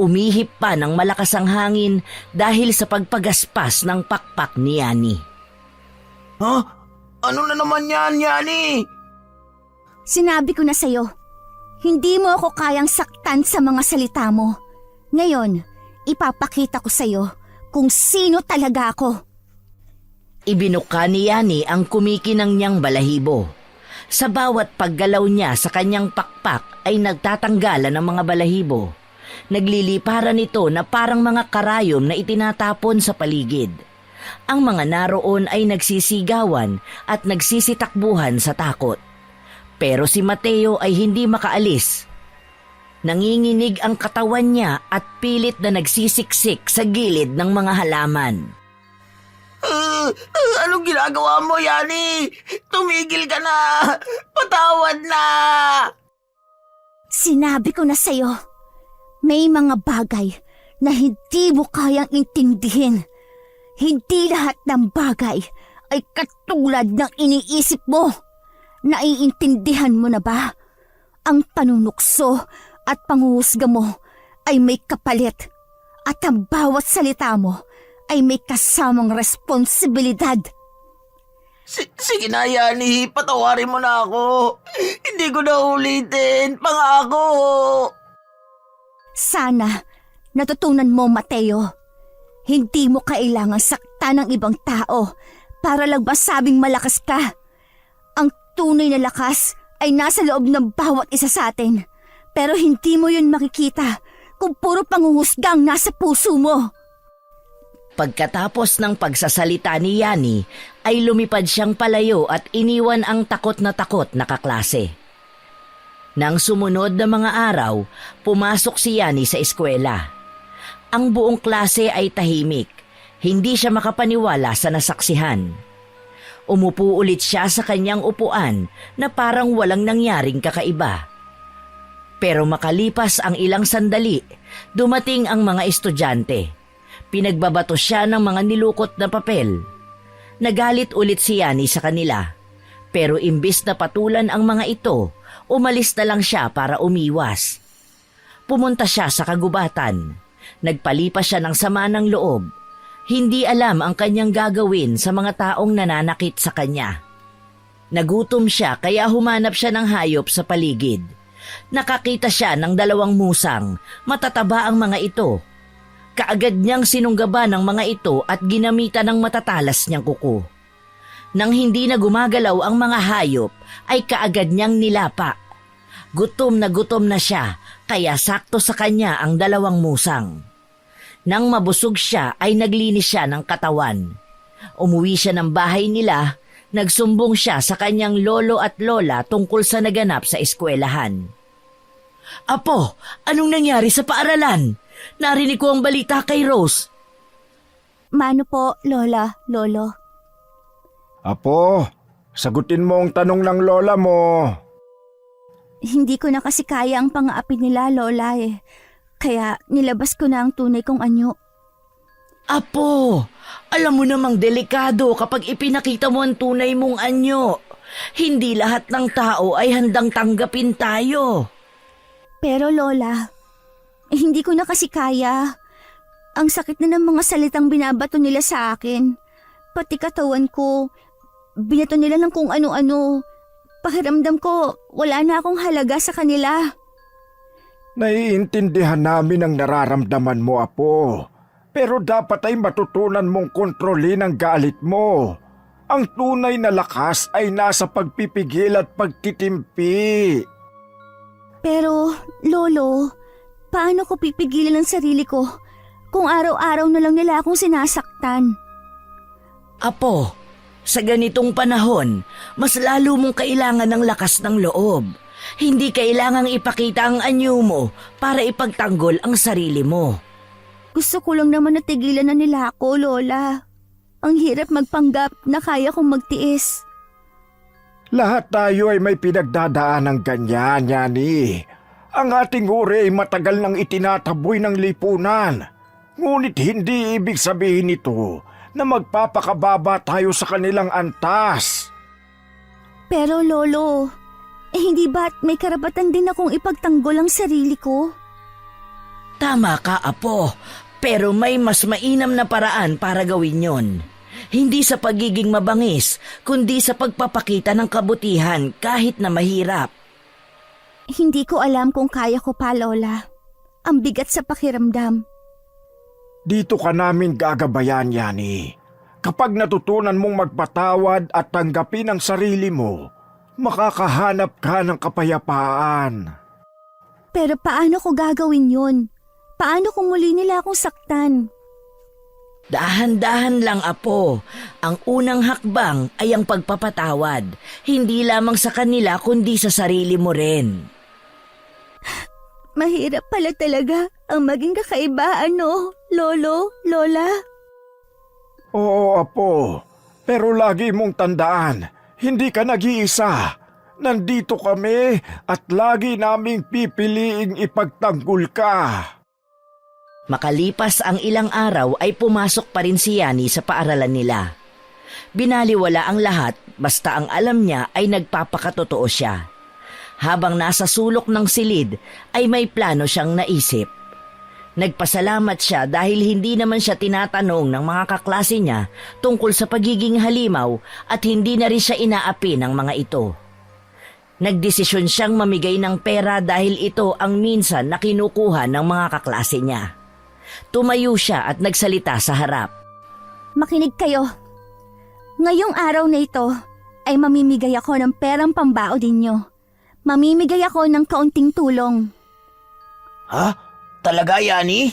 Umihip pa ng malakas ang hangin dahil sa pagpagaspas ng pakpak ni Yani. Ha? Ano na naman yan, Yani? Sinabi ko na sa'yo, hindi mo ako kayang saktan sa mga salita mo. Ngayon, ipapakita ko sa'yo kung sino talaga ako. Ibinuka ni Yani ang kumikinang niyang balahibo. Sa bawat paggalaw niya sa kanyang pakpak ay nagtatanggalan ng mga balahibo. Nagliliparan ito na parang mga karayom na itinatapon sa paligid. Ang mga naroon ay nagsisigawan at nagsisitakbuhan sa takot. Pero si Mateo ay hindi makaalis. Nanginginig ang katawan niya at pilit na nagsisiksik sa gilid ng mga halaman. Anong ginagawa mo, Yani? Tumigil ka na! Patawad na! Sinabi ko na sa'yo, may mga bagay na hindi mo kayang intindihin. Hindi lahat ng bagay ay katulad ng iniisip mo. Naiintindihan mo na ba? Ang panunukso at panghuhusga mo ay may kapalit at ang bawat salita mo ay may kasamang responsibilidad. Sige na, Yani. Patawarin mo na ako. Hindi ko na ulitin. Pangako. Sana natutunan mo, Mateo. Hindi mo kailangan saktan ng ibang tao para lang masabing malakas ka. Ang tunay na lakas ay nasa loob ng bawat isa sa atin. Pero hindi mo yun makikita kung puro panghuhusgang nasa puso mo. Pagkatapos ng pagsasalita ni Yani, ay lumipad siyang palayo at iniwan ang takot na kaklase. Nang sumunod na mga araw, pumasok si Yani sa eskwela. Ang buong klase ay tahimik. Hindi siya makapaniwala sa nasaksihan. Umupo ulit siya sa kanyang upuan na parang walang nangyaring kakaiba. Pero makalipas ang ilang sandali, dumating ang mga estudyante. Pinagbabato siya ng mga nilukot na papel. Nagalit ulit si Yani sa kanila. Pero imbis na patulan ang mga ito, Umalis na lang siya para umiwas. Pumunta siya sa kagubatan. Nagpalipas siya ng sama ng loob. Hindi alam ang kanyang gagawin sa mga taong nananakit sa kanya. Nagutom siya kaya humanap siya ng hayop sa paligid. Nakakita siya ng 2 musang, matataba ang mga ito. Kaagad niyang sinunggaba ng mga ito at ginamitan ng matatalas niyang kuko. Nang hindi na gumagalaw ang mga hayop, ay kaagad niyang nilapa. Gutom na siya, kaya sakto sa kanya ang 2 musang. Nang mabusog siya ay naglinis siya ng katawan. Umuwi siya ng bahay nila, nagsumbong siya sa kanyang lolo at lola tungkol sa naganap sa eskwelahan. Apo, anong nangyari sa paaralan? Narinig ko ang balita kay Rose. Mano po, lola, lolo? Apo, sagutin mo ang tanong ng lola mo. Hindi ko na kasi kaya ang pang-aapi nila, lola eh. Kaya nilabas ko na ang tunay kong anyo. Apo, alam mo namang delikado kapag ipinakita mo ang tunay mong anyo. Hindi lahat ng tao ay handang tanggapin tayo. Pero lola, hindi ko na kasi kaya. Ang sakit na ng mga salitang binabato nila sa akin. Pati katawan ko, binato nila ng kung ano-ano. Pakiramdam ko, wala na akong halaga sa kanila. Naiintindihan namin ang nararamdaman mo, Apo. Pero dapat ay matutunan mong kontrolin ang galit mo. Ang tunay na lakas ay nasa pagpipigil at pagtitimpi. Pero, lolo, paano ko pipigilan ang sarili ko kung araw-araw na lang nila akong sinasaktan? Apo, sa ganitong panahon, mas lalo mong kailangan ng lakas ng loob. Hindi kailangang ipakita ang anyo mo para ipagtanggol ang sarili mo. Gusto ko lang naman natigilan na nila ako, lola. Ang hirap magpanggap na kaya kong magtiis. Lahat tayo ay may pinagdadaan ng ganyan, Yani. Ang ating uri ay matagal nang itinataboy ng lipunan. Ngunit hindi ibig sabihin nito na magpapakababa tayo sa kanilang antas. Pero lolo, hindi ba't may karapatan din akong ipagtanggol ang sarili ko? Tama ka, Apo. Pero may mas mainam na paraan para gawin yon. Hindi sa pagiging mabangis, kundi sa pagpapakita ng kabutihan kahit na mahirap. Hindi ko alam kung kaya ko pa, lola. Ang bigat sa pakiramdam. Dito ka namin gagabayan, Yani. Kapag natutunan mong magpatawad at tanggapin ang sarili mo, makakahanap ka ng kapayapaan. Pero paano ko gagawin yun? Paano kung muli nila akong saktan? Dahan-dahan lang, Apo. Ang unang hakbang ay ang pagpapatawad. Hindi lamang sa kanila kundi sa sarili mo rin. Mahirap pala talaga ang maging kakaiba, ano, lolo, lola? Oo, Apo. Pero lagi mong tandaan, hindi ka nag-iisa. Nandito kami at lagi naming pipiliing ipagtanggol ka. Makalipas ang ilang araw ay pumasok pa rin si Yani sa paaralan nila. Binaliwala ang lahat basta ang alam niya ay nagpapakatotoo siya. Habang nasa sulok ng silid ay may plano siyang naisip. Nagpasalamat siya dahil hindi naman siya tinatanong ng mga kaklase niya tungkol sa pagiging halimaw at hindi na rin siya inaapi ng mga ito. Nagdesisyon siyang mamigay ng pera dahil ito ang minsan na kinukuha ng mga kaklase niya. Tumayo siya at nagsalita sa harap. Makinig kayo. Ngayong araw na ito ay mamimigay ako ng perang pambao ninyo. Mamimigay ako ng kaunting tulong. Ha? Talaga, Yani?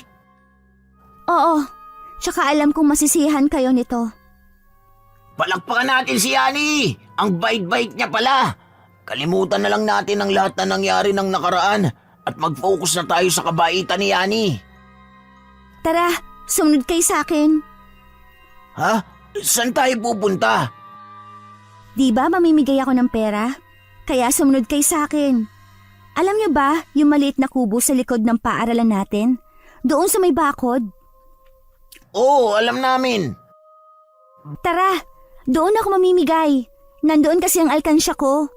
Oo, tsaka alam kong masisihan kayo nito. Palakpakan natin si Yani! Ang bait-bait niya pala! Kalimutan na lang natin ang lahat na nangyari ng nakaraan at mag-focus na tayo sa kabaitan ni Yani. Tara, sumunod kayo sa akin. Ha? Saan tayo pupunta? Di ba mamimigay ako ng pera? Kaya sumunod kayo sa akin. Alam niyo ba yung maliit na kubo sa likod ng paaralan natin? Doon sa may bakod. Oo, alam namin. Tara, doon ako mamimigay. Nandoon kasi ang alkansya ko.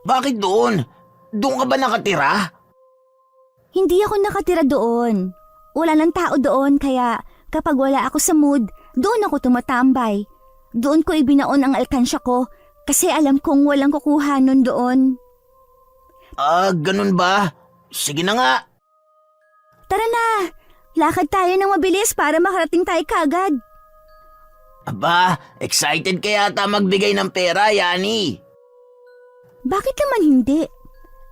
Bakit doon? Doon ka ba nakatira? Hindi ako nakatira doon. Wala ng tao doon kaya kapag wala ako sa mood, doon ako tumatambay. Doon ko ibinaon ang alkansya ko kasi alam kong walang kukuha nun doon. Ganun ba? Sige na nga. Tara na! Lakad tayo ng mabilis para makarating tayo kagad. Aba, excited ka yata magbigay ng pera, Yani. Bakit naman hindi?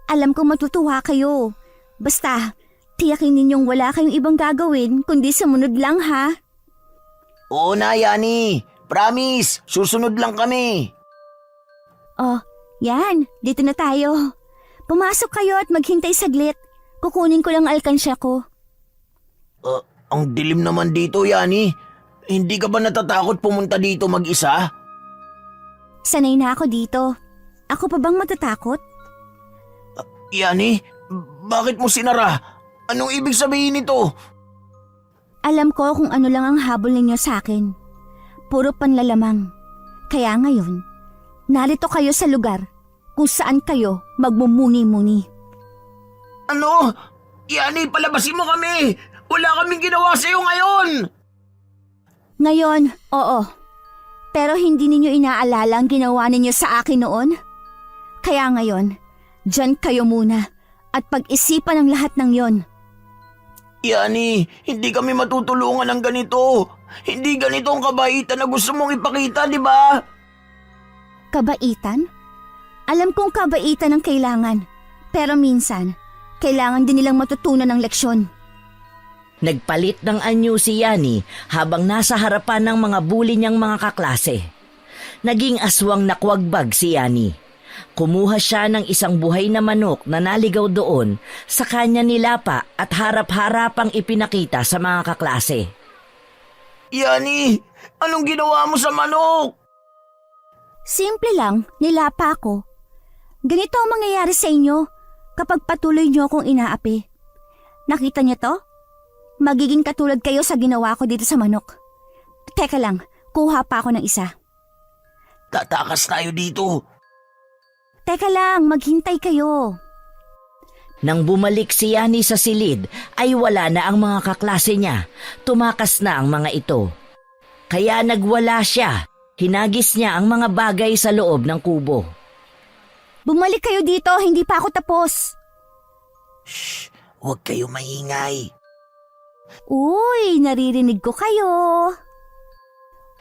Alam kong matutuwa kayo. Basta, tiyakin ninyong wala kayong ibang gagawin kundi sumunod lang ha. Oo na, Yani. Promise, susunod lang kami. Oh, yan. Dito na tayo. Pumasok kayo at maghintay saglit. Kukunin ko lang alkansya ko. Ang dilim naman dito, Yani. Hindi ka ba natatakot pumunta dito mag-isa? Sanay na ako dito. Ako pa bang matatakot? Yani, bakit mo sinara? Anong ibig sabihin nito? Alam ko kung ano lang ang habol ninyo sa akin. Puro panlalamang. Kaya ngayon, narito kayo sa lugar kung saan kayo magmumuni-muni. Ano? Yani, palabasin mo kami! Wala kaming ginawa sa'yo ngayon! Ngayon, oo. Pero hindi ninyo inaalala ang ginawa ninyo sa akin noon? Kaya ngayon, dyan kayo muna at pag-isipan ang lahat ng yon. Yani, hindi kami matutulungan ng ganito. Hindi ganito ang kabaitan na gusto mong ipakita, di ba? Kabaitan? Alam kong kabaitan ang kailangan. Pero minsan, kailangan din nilang matutunan ng leksyon. Nagpalit ng anyo si Yani habang nasa harapan ng mga bully niyang mga kaklase. Naging aswang nakwagbag si Yani. Kumuha siya ng isang buhay na manok na naligaw doon, sa kanya nilapa at harap-harapang ipinakita sa mga kaklase. Yani, anong ginawa mo sa manok? Simple lang, nilapa ko. Ganito ang mangyayari sa inyo kapag patuloy niyo akong inaapi. Nakita niyo to? Magiging katulad kayo sa ginawa ko dito sa manok. Teka lang, kuha pa ako ng isa. Tatakas tayo dito. Teka lang, maghintay kayo. Nang bumalik si Yani sa silid, ay wala na ang mga kaklase niya. Tumakas na ang mga ito. Kaya nagwala siya. Hinagis niya ang mga bagay sa loob ng kubo. Bumalik kayo dito, hindi pa ako tapos. Shh, huwag kayo maingay. Uy, naririnig ko kayo.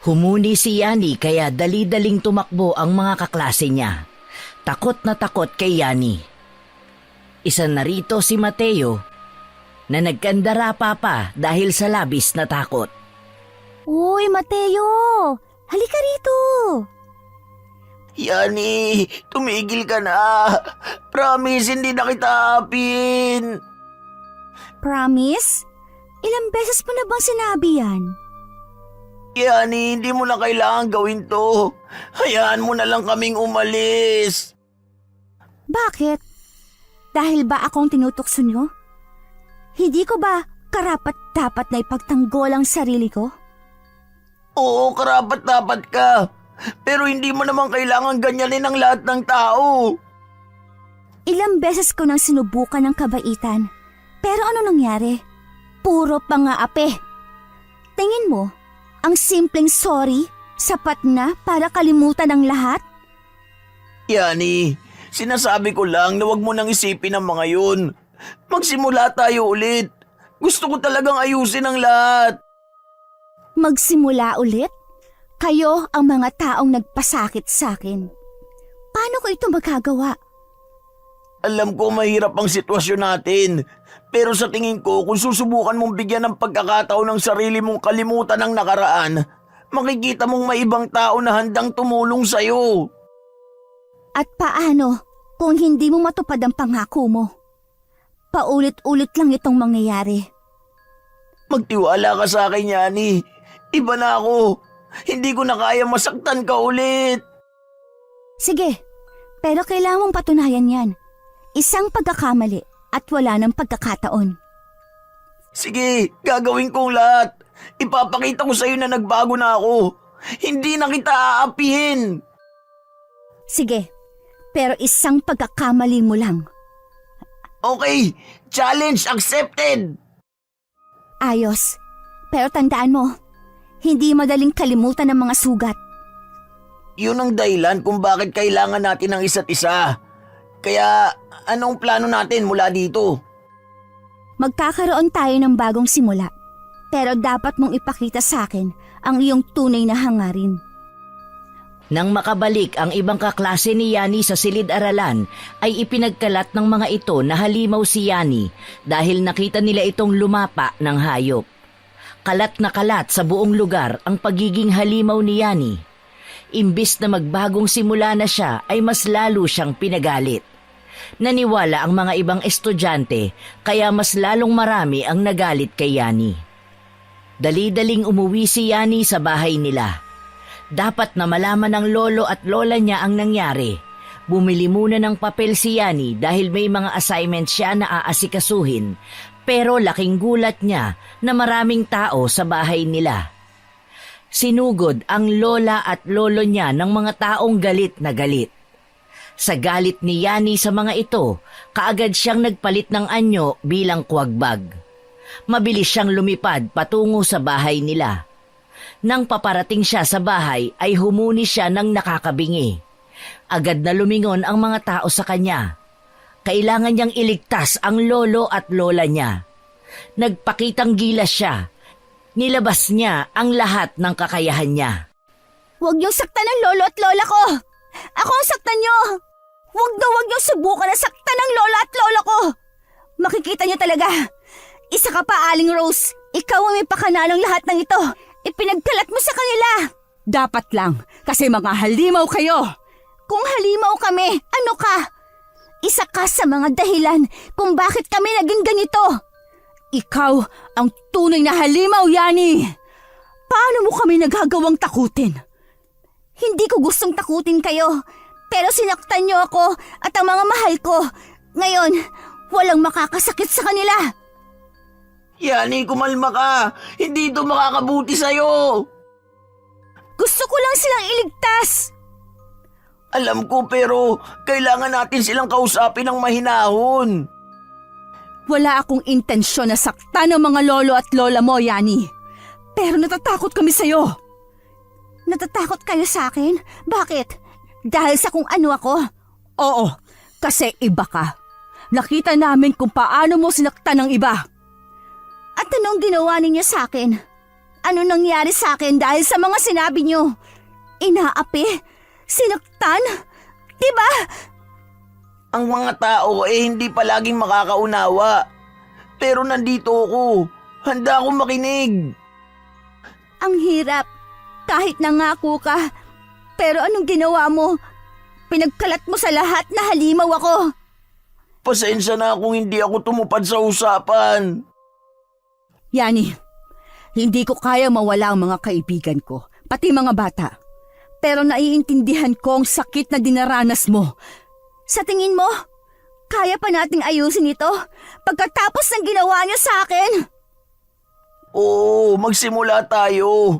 Humuni si Yani kaya dali-daling tumakbo ang mga kaklase niya. Takot na takot kay Yani. Isa na rito si Mateo na nagkandara pa dahil sa labis na takot. Uy, Mateo, halika rito. Yani, tumigil ka na. Promise, hindi na kita apin. Promise? Ilang beses mo na bang sinabi yan? Yani, hindi mo na kailangan gawin to. Hayaan mo na lang kaming umalis. Bakit? Dahil ba akong tinutokso nyo? Hindi ko ba karapat-dapat na ipagtanggol ang sarili ko? Oo, karapat-dapat ka. Pero hindi mo naman kailangan ganyanin ang lahat ng tao. Ilang beses ko nang sinubukan ng kabaitan. Pero ano nangyari? Puro pang-aapi. Tingin mo, ang simpleng sorry, sapat na para kalimutan ang lahat? Yani, sinasabi ko lang na wag mo nang isipin ang mga yun. Magsimula tayo ulit. Gusto ko talagang ayusin ang lahat. Magsimula ulit? Kayo ang mga taong nagpasakit sa akin. Paano ko ito magagawa? Alam ko mahirap ang sitwasyon natin. Pero sa tingin ko, kung susubukan mong bigyan ng pagkakataon ng sarili mong kalimutan ang nakaraan, makikita mong may ibang tao na handang tumulong sa'yo. At paano kung hindi mo matupad ang pangako mo? Paulit-ulit lang itong mangyayari. Magtiwala ka sa akin, Yani. Iba na ako. Hindi ko na kaya masaktan ka ulit. Sige, pero kailangan mong patunayan yan. Isang pagkakamali at wala ng pagkakataon. Sige, gagawin kong lahat. Ipapakita ko sa'yo na nagbago na ako. Hindi na kita aapihin. Sige, Pero isang pagkakamali mo lang. Okay, challenge accepted! Ayos. Pero tandaan mo, hindi madaling kalimutan ng mga sugat. Yun ang dahilan kung bakit kailangan natin ng isa't isa. Kaya anong plano natin mula dito? Magkakaroon tayo ng bagong simula. Pero dapat mong ipakita sa akin ang iyong tunay na hangarin. Nang makabalik ang ibang kaklase ni Yani sa silid-aralan, ay ipinagkalat ng mga ito na halimaw si Yani dahil nakita nila itong lumapa ng hayop. Kalat na kalat sa buong lugar ang pagiging halimaw ni Yani. Imbis na magbagong simula na siya ay mas lalo siyang pinagalit. Naniwala ang mga ibang estudyante kaya mas lalong marami ang nagalit kay Yani. Dali-daling umuwi si Yani sa bahay nila. Dapat na malaman ng lolo at lola niya ang nangyari. Bumili muna ng papel si Yani dahil may mga assignment siya na aasikasuhin, pero laking gulat niya na maraming tao sa bahay nila. Sinugod ang lola at lolo niya ng mga taong galit na galit. Sa galit ni Yani sa mga ito, kaagad siyang nagpalit ng anyo bilang kuwagbag. Mabilis siyang lumipad patungo sa bahay nila. Nang paparating siya sa bahay ay humuni siya ng nakakabingi. Agad na lumingon ang mga tao sa kanya. Kailangan niyang iligtas ang lolo at lola niya. Nagpakitang gilas siya. Nilabas niya ang lahat ng kakayahan niya. Huwag niyong saktan ang lolo at lola ko! Ako ang saktan niyo! Huwag niyong subukan na saktan ang lola at lola ko! Makikita niyo talaga! Isa ka pa, Aling Rose! Ikaw ang may pakanalong lahat ng ito! Ipinagkalat mo sa kanila! Dapat lang, kasi mga halimaw kayo. Kung halimaw kami, ano ka? Isa ka sa mga dahilan kung bakit kami naging ganito. Ikaw ang tunay na halimaw, Yani. Paano mo kami nagagawang takutin? Hindi ko gustong takutin kayo, pero sinaktan niyo ako at ang mga mahal ko. Ngayon, walang makakasakit sa kanila. Yani, kumalma ka! Hindi ito makakabuti sa'yo! Gusto ko lang silang iligtas. Alam ko pero kailangan natin silang kausapin ng mahinahon. Wala akong intensyon na saktan ng mga lolo at lola mo, Yani. Pero natatakot kami sa'yo. Natatakot kayo sa akin? Bakit? Dahil sa kung ano ako? Oo, kasi iba ka. Nakita namin kung paano mo sinaktan ng iba. At anong ginawa ninyo sa akin? Ano nangyari sa akin dahil sa mga sinabi nyo? Inaapi? Sinaktan? Diba? Ang mga tao hindi palaging makakaunawa. Pero nandito ako. Handa akong makinig. Ang hirap. Kahit nangako ka. Pero anong ginawa mo? Pinagkalat mo sa lahat na halimaw ako. Pasensya na kung hindi ako tumupad sa usapan. Yani, hindi ko kaya mawala ang mga kaibigan ko, pati mga bata. Pero naiintindihan ko ang sakit na dinaranas mo. Sa tingin mo, kaya pa nating ayusin ito pagkatapos ng ginawa niyo sa akin? Oo, magsimula tayo.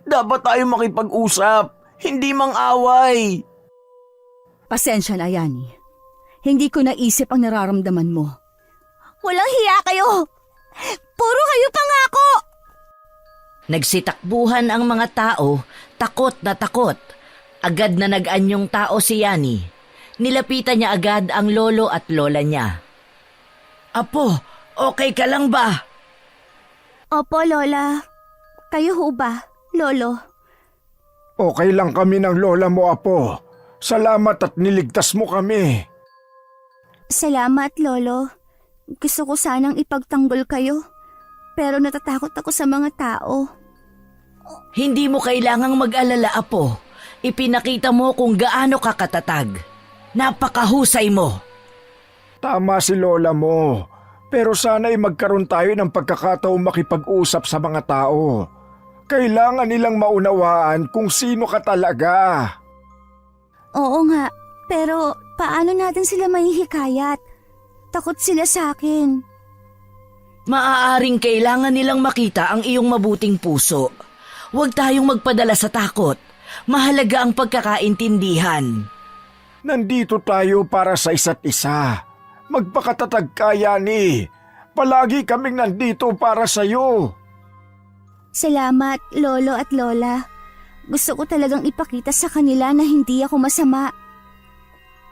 Dapat tayo makipag-usap, hindi mang-away. Pasensya na, Yani. Hindi ko naisip ang nararamdaman mo. Walang hiya kayo! Puro kayo pangako! Nagsitakbuhan ang mga tao, takot na takot. Agad na nag-anyong tao si Yani. Nilapitan niya agad ang lolo at lola niya. Apo, okay ka lang ba? Opo, Lola. Kayo ho ba, Lolo? Okay lang kami ng lola mo, Apo. Salamat at niligtas mo kami. Salamat, Lolo. Gusto ko sanang ipagtanggol kayo. Pero natatakot ako sa mga tao. Hindi mo kailangang mag-alala, Apo. Ipinakita mo kung gaano ka katatag. Napakahusay mo. Tama si lola mo. Pero sana'y magkaroon tayo ng pagkakataong makipag-usap sa mga tao. Kailangan nilang maunawaan kung sino ka talaga. Oo nga, pero paano natin sila mahihikayat? Takot sila sa akin. Maaaring kailangan nilang makita ang iyong mabuting puso. Huwag tayong magpadala sa takot. Mahalaga ang pagkakaintindihan. Nandito tayo para sa isa't isa. Magpakatatag ka, Yani. Palagi kaming nandito para sa'yo. Salamat, Lolo at Lola. Gusto ko talagang ipakita sa kanila na hindi ako masama.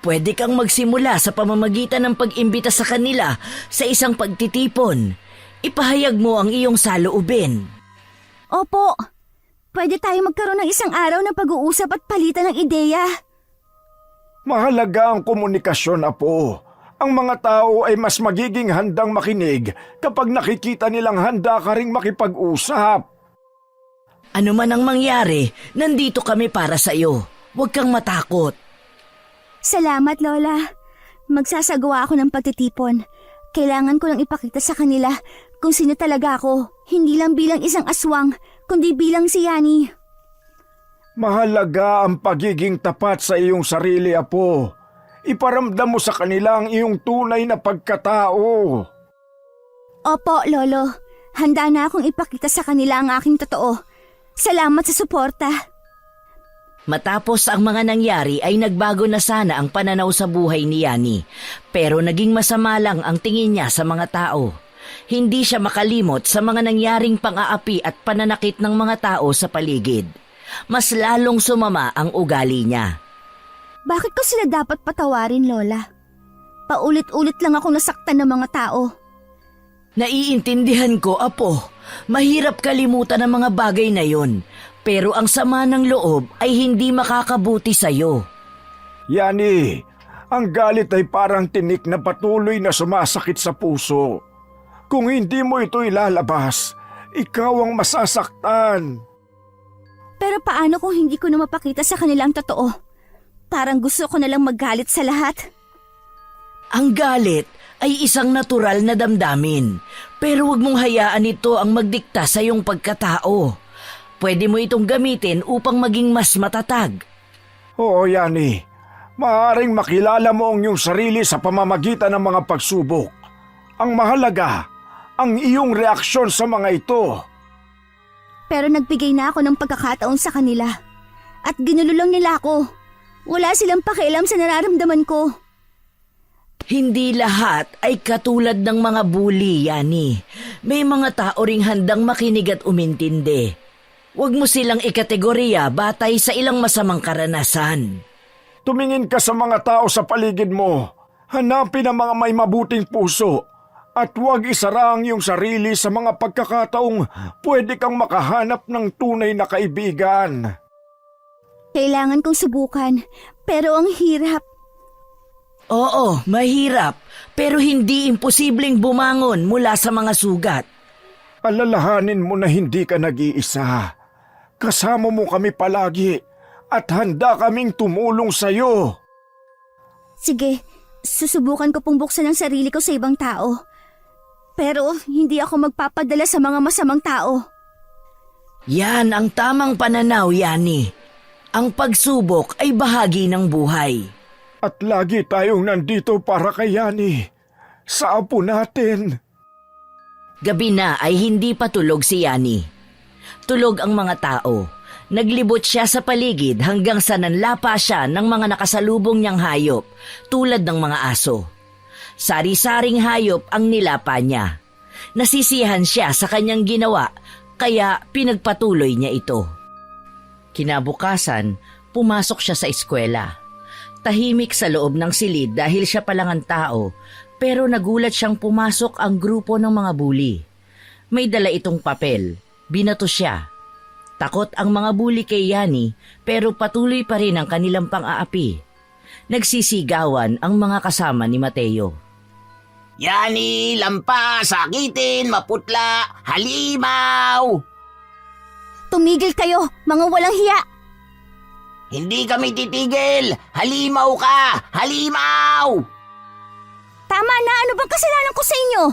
Pwede kang magsimula sa pamamagitan ng pag-imbita sa kanila sa isang pagtitipon. Ipahayag mo ang iyong saloobin. Opo, pwede tayo magkaroon ng isang araw ng pag-uusap at palitan ng ideya. Mahalaga ang komunikasyon, Apo. Ang mga tao ay mas magiging handang makinig kapag nakikita nilang handa ka ring makipag-usap. Ano man ang mangyari, nandito kami para sa iyo. Huwag kang matakot. Salamat, Lola. Magsasagawa ako ng pagtitipon. Kailangan ko lang ipakita sa kanila kung sino talaga ako. Hindi lang bilang isang aswang, kundi bilang si Yani. Mahalaga ang pagiging tapat sa iyong sarili, Apo. Iparamdam mo sa kanila ang iyong tunay na pagkatao. Opo, Lolo. Handa na akong ipakita sa kanila ang aking totoo. Salamat sa suporta. Matapos ang mga nangyari ay nagbago na sana ang pananaw sa buhay ni Yani. Pero naging masama lang ang tingin niya sa mga tao. Hindi siya makalimot sa mga nangyaring pang-aapi at pananakit ng mga tao sa paligid. Mas lalong sumama ang ugali niya. Bakit ko sila dapat patawarin, Lola? Paulit-ulit lang ako nasaktan ng mga tao. Naiintindihan ko, Apo. Mahirap kalimutan ang mga bagay na yon. Pero ang sama ng loob ay hindi makakabuti sa'yo. Yani, ang galit ay parang tinik na patuloy na sumasakit sa puso. Kung hindi mo ito ilalabas, ikaw ang masasaktan. Pero paano kung hindi ko na mapakita sa kanila ang totoo? Parang gusto ko na lang magalit sa lahat. Ang galit ay isang natural na damdamin. Pero huwag mong hayaan ito ang magdikta sa iyong pagkatao. Pwede mo itong gamitin upang maging mas matatag. Oo, Yani. Maaaring makilala mo ang iyong sarili sa pamamagitan ng mga pagsubok. Ang mahalaga, ang iyong reaksyon sa mga ito. Pero nagbigay na ako ng pagkakataon sa kanila. At ginulo lang nila ako. Wala silang pakialam sa nararamdaman ko. Hindi lahat ay katulad ng mga bully, Yani. May mga tao ring handang makinig at umintindi. Huwag mo silang ikategorya batay sa ilang masamang karanasan. Tumingin ka sa mga tao sa paligid mo. Hanapin ang mga may mabuting puso. At huwag isara ang iyong sarili sa mga pagkakataong pwede kang makahanap ng tunay na kaibigan. Kailangan kong subukan, pero ang hirap. Oo, mahirap, pero hindi imposibleng bumangon mula sa mga sugat. Alalahanin mo na hindi ka nag-iisa. Kasama mo kami palagi at handa kaming tumulong sa iyo. Sige, susubukan ko pong buksan ang sarili ko sa ibang tao. Pero hindi ako magpapadala sa mga masamang tao. Yan ang tamang pananaw, Yani. Ang pagsubok ay bahagi ng buhay. At lagi tayong nandito para kay Yani. Sa apo natin. Gabi na ay hindi pa tulog si Yani. Tulog ang mga tao. Naglibot siya sa paligid hanggang sa nanlapa siya ng mga nakasalubong niyang hayop tulad ng mga aso. Sari-saring hayop ang nilapa niya. Nasisiyahan siya sa kanyang ginawa kaya pinagpatuloy niya ito. Kinabukasan, pumasok siya sa eskwela. Tahimik sa loob ng silid dahil siya palang ang tao, pero nagulat siyang pumasok ang grupo ng mga bully. May dala itong papel. Binato siya. Takot ang mga bully kay Yani pero patuloy pa rin ang kanilang pang-aapi. Nagsisigawan ang mga kasama ni Mateo. Yani, lampas, sakitin, maputla, halimaw! Tumigil kayo, mga walang hiya! Hindi kami titigil! Halimaw ka! Halimaw! Tama na, ano bang kasalanan ko sa inyo?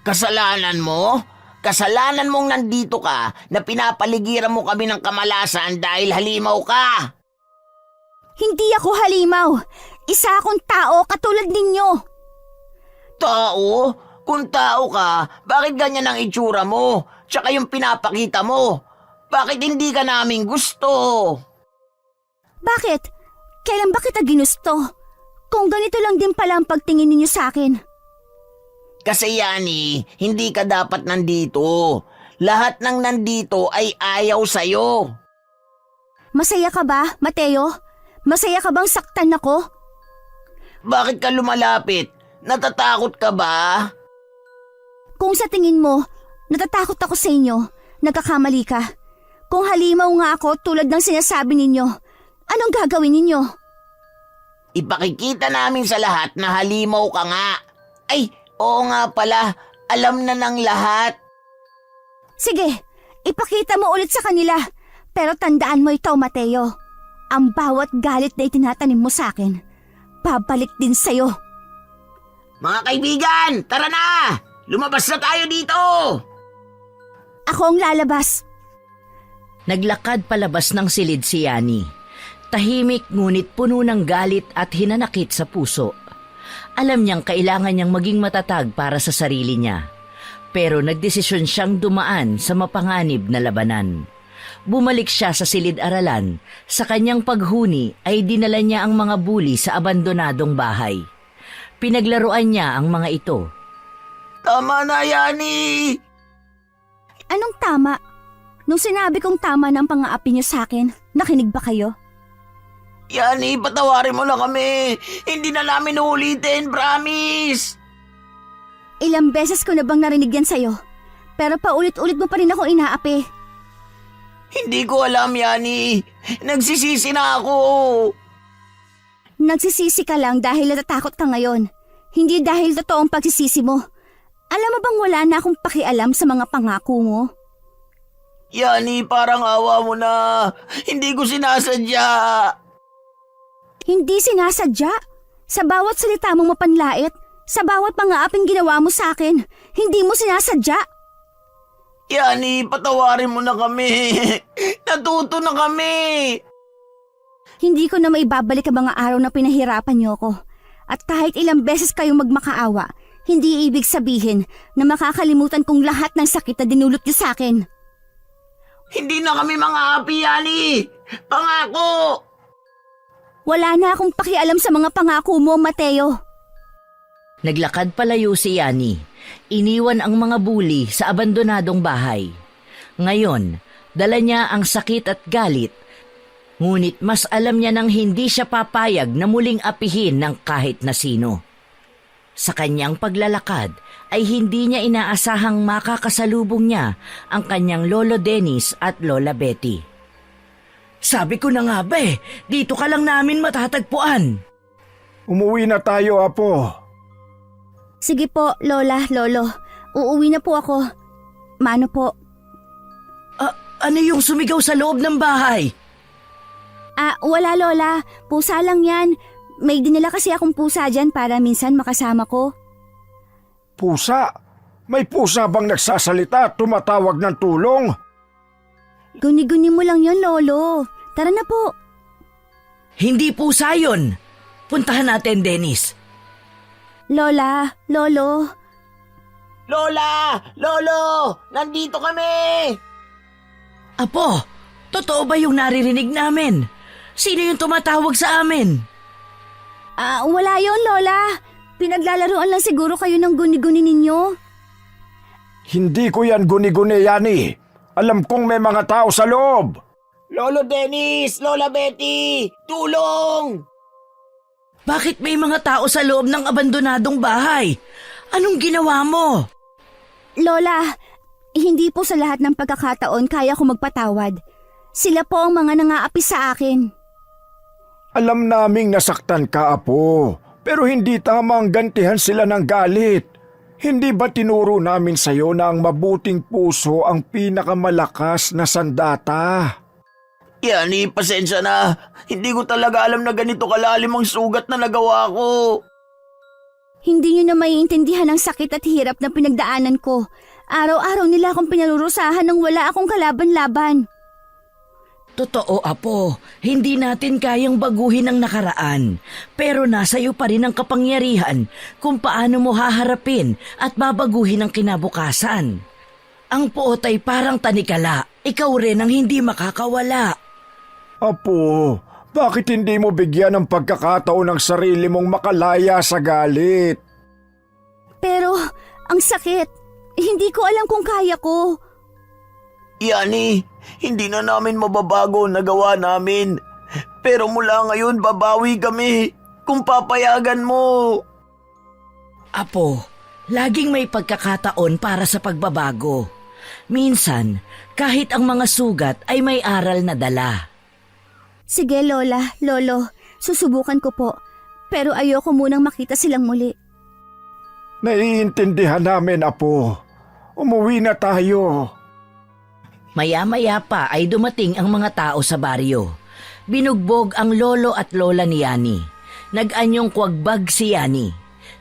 Kasalanan mo? Kasalanan mong nandito ka na pinapaligiran mo kami ng kamalasan dahil halimaw ka! Hindi ako halimaw. Isa akong tao katulad ninyo. Tao? Kung tao ka, bakit ganyan ang itsura mo? Tsaka yung pinapakita mo? Bakit hindi ka namin gusto? Bakit? Kailan ba kita ginusto? Kung ganito lang din pala ang pagtingin ninyo sa akin. Kasi Yani, hindi ka dapat nandito. Lahat ng nandito ay ayaw sa'yo. Masaya ka ba, Mateo? Masaya ka bang saktan ako? Bakit ka lumalapit? Natatakot ka ba? Kung sa tingin mo, natatakot ako sa inyo, nagkakamali ka. Kung halimaw nga ako tulad ng sinasabi ninyo, anong gagawin ninyo? Ipakikita namin sa lahat na halimaw ka nga. Ay, oo nga pala, alam na ng lahat. Sige, ipakita mo ulit sa kanila. Pero tandaan mo ito, Mateo. Ang bawat galit na itinatanim mo sa akin, babalik din sa'yo. Mga kaibigan, tara na! Lumabas na tayo dito! Ako ang lalabas. Naglakad palabas ng silid si Yani. Tahimik ngunit puno ng galit at hinanakit sa puso. Alam niyang kailangan niyang maging matatag para sa sarili niya. Pero nagdesisyon siyang dumaan sa mapanganib na labanan. Bumalik siya sa silid-aralan. Sa kanyang paghuni ay dinala niya ang mga bully sa abandonadong bahay. Pinaglaruan niya ang mga ito. Tama na, Yani! Anong tama? Nung sinabi kong tama ng pang-aapi niyo sa akin, nakinig ba kayo? Yani, patawarin mo na kami. Hindi na namin ulitin, promise. Ilang beses ko na bang narinig yan sa'yo? Pero paulit-ulit mo pa rin ako inaapi. Hindi ko alam, Yani. Nagsisisi na ako. Nagsisisi ka lang dahil natatakot ka ngayon. Hindi dahil totoong pagsisisi mo. Alam mo bang wala na akong pakialam sa mga pangako mo? Yani, parang awa mo na. Hindi ko sinasadya. Hindi sinasadya. Sa bawat salita mong mapanlait, sa bawat pang-aaping ginawa mo sa akin, hindi mo sinasadya. Yani, patawarin mo na kami. Natuto na kami. Hindi ko na maibabalik ang mga araw na pinahirapan niyo ako. At kahit ilang beses kayong magmakaawa, hindi ibig sabihin na makakalimutan kong lahat ng sakit na dinulot niyo sa akin. Hindi na kami mga api, Yani. Pangako. Wala na akong pakialam sa mga pangako mo, Mateo. Naglakad palayo si Yani. Iniwan ang mga bully sa abandonadong bahay. Ngayon, dala niya ang sakit at galit. Ngunit mas alam niya nang hindi siya papayag na muling apihin ng kahit na sino. Sa kanyang paglalakad ay hindi niya inaasahang makakasalubong niya ang kanyang Lolo Dennis at Lola Betty. Sabi ko na nga ba dito ka lang namin matatagpuan. Umuwi na tayo, Apo. Sige po, Lola, Lolo. Uuwi na po ako. Mano po? Ano yung sumigaw sa loob ng bahay? Wala Lola. Pusa lang yan. May dinala kasi akong pusa dyan para minsan makasama ko. Pusa? May pusa bang nagsasalita at tumatawag ng tulong? Guni-guni mo lang yon, Lolo. Tara na po. Hindi pusa yun. Puntahan natin, Dennis. Lola, Lolo. Lola! Lolo! Nandito kami! Apo, totoo ba yung naririnig namin? Sino yung tumatawag sa amin? Wala yon, Lola. Pinaglalaroan lang siguro kayo ng guni-guni ninyo. Hindi ko yan guni-guni, Yani. Alam kong may mga tao sa loob. Lolo Dennis! Lola Betty! Tulong! Bakit may mga tao sa loob ng abandonadong bahay? Anong ginawa mo? Lola, hindi po sa lahat ng pagkakataon kaya ko magpatawad. Sila po ang mga nangaapi sa akin. Alam naming nasaktan ka, Apo. Pero hindi tamang gantihan sila ng galit. Hindi ba tinuro namin sa'yo na ang mabuting puso ang pinakamalakas na sandata? Yani, pasensya na. Hindi ko talaga alam na ganito kalalim ang sugat na nagawa ko. Hindi nyo na maiintindihan ang sakit at hirap na pinagdaanan ko. Araw-araw nila akong pinarurusahan nang wala akong kalaban-laban. Totoo, Apo. Hindi natin kayang baguhin ang nakaraan. Pero nasa iyo pa rin ang kapangyarihan kung paano mo haharapin at babaguhin ang kinabukasan. Ang puot ay parang tanikala. Ikaw rin ang hindi makakawala. Apo, Bakit hindi mo bigyan ng pagkakataon ng sarili mong makalaya sa galit? Pero, ang sakit. Hindi ko alam kung kaya ko. Yani, hindi na namin mababago ang nagawa namin. Pero mula ngayon babawi kami kung papayagan mo. Apo, laging may pagkakataon para sa pagbabago. Minsan, kahit ang mga sugat ay may aral na dala. Sige, Lola, Lolo, susubukan ko po. Pero ayoko munang makita silang muli. Naiintindihan namin, Apo. Umuwi na tayo. Maya-maya pa ay dumating ang mga tao sa baryo. Binugbog ang lolo at lola ni Yani. Nag-anyong kwagbag si Yani.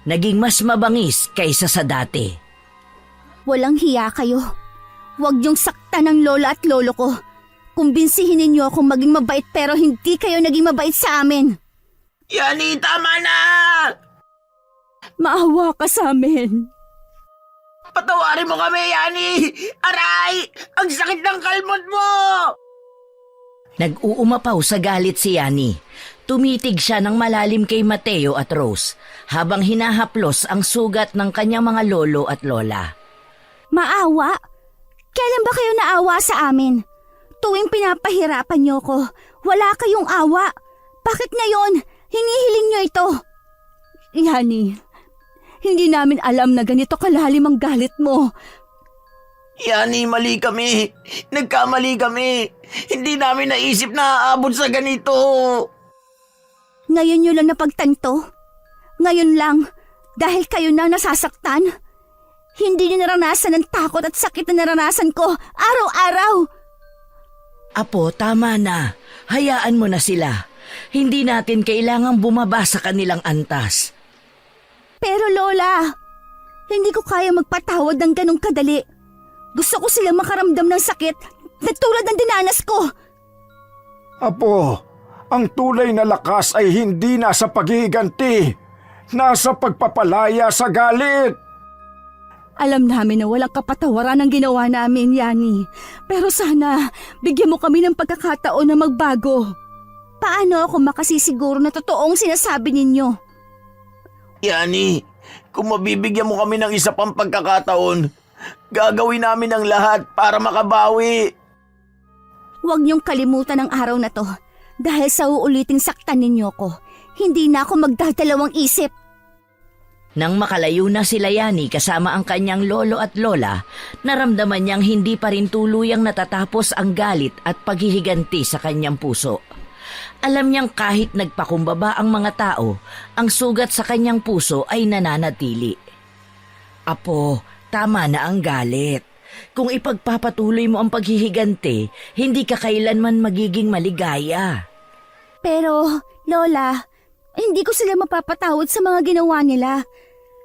Naging mas mabangis kaysa sa dati. Walang hiya kayo. Huwag niyong saktan ng lola at lolo ko. Kumbinsihin ninyo akong maging mabait pero hindi kayo naging mabait sa amin. Yani, tama na! Maawa ka sa amin. Patawarin mo kami, Yani! Aray! Ang sakit ng kalmot mo! Nag-uumapaw sa galit si Yani. Tumitig siya ng malalim kay Mateo at Rose habang hinahaplos ang sugat ng kanyang mga lolo at lola. Maawa? Kailan ba kayo naawa sa amin? Tuwing pinapahirapan niyo ko, wala kayong awa. Bakit ngayon? Hinihiling niyo ito. Yani, hindi namin alam na ganito kalalim ang galit mo. Yani, mali kami. Nagkamali kami. Hindi namin naisip na aabot sa ganito. Ngayon niyo lang napagtanto? Ngayon lang, dahil kayo na nasasaktan? Hindi niyo naranasan ang takot at sakit na naranasan ko araw-araw. Apo, tama na. Hayaan mo na sila. Hindi natin kailangang bumaba sa kanilang antas. Pero Lola, hindi ko kaya magpatawad ng ganong kadali. Gusto ko silang makaramdam ng sakit na tulad ng dinanas ko. Apo, ang tunay na lakas ay hindi nasa paghihiganti. Nasa pagpapalaya sa galit. Alam namin na walang kapatawaran ang ginawa namin, Yani. Pero sana, bigyan mo kami ng pagkakataon na magbago. Paano ako makasisiguro na totoong sinasabi ninyo? Yani, kung mabibigyan mo kami ng isa pang pagkakataon, gagawin namin ang lahat para makabawi. Huwag niyong kalimutan ang araw na to. Dahil sa uuliting saktan ninyo ko, hindi na ako magdadalawang isip. Nang makalayo na sila Yani kasama ang kanyang lolo at lola, naramdaman niyang hindi pa rin tuluyang natatapos ang galit at paghihiganti sa kanyang puso. Alam niyang kahit nagpakumbaba ang mga tao, ang sugat sa kanyang puso ay nananatili. Apo, tama na ang galit. Kung ipagpapatuloy mo ang paghihiganti, hindi ka kailanman magiging maligaya. Pero, Lola, hindi ko sila mapapatawad sa mga ginawa nila.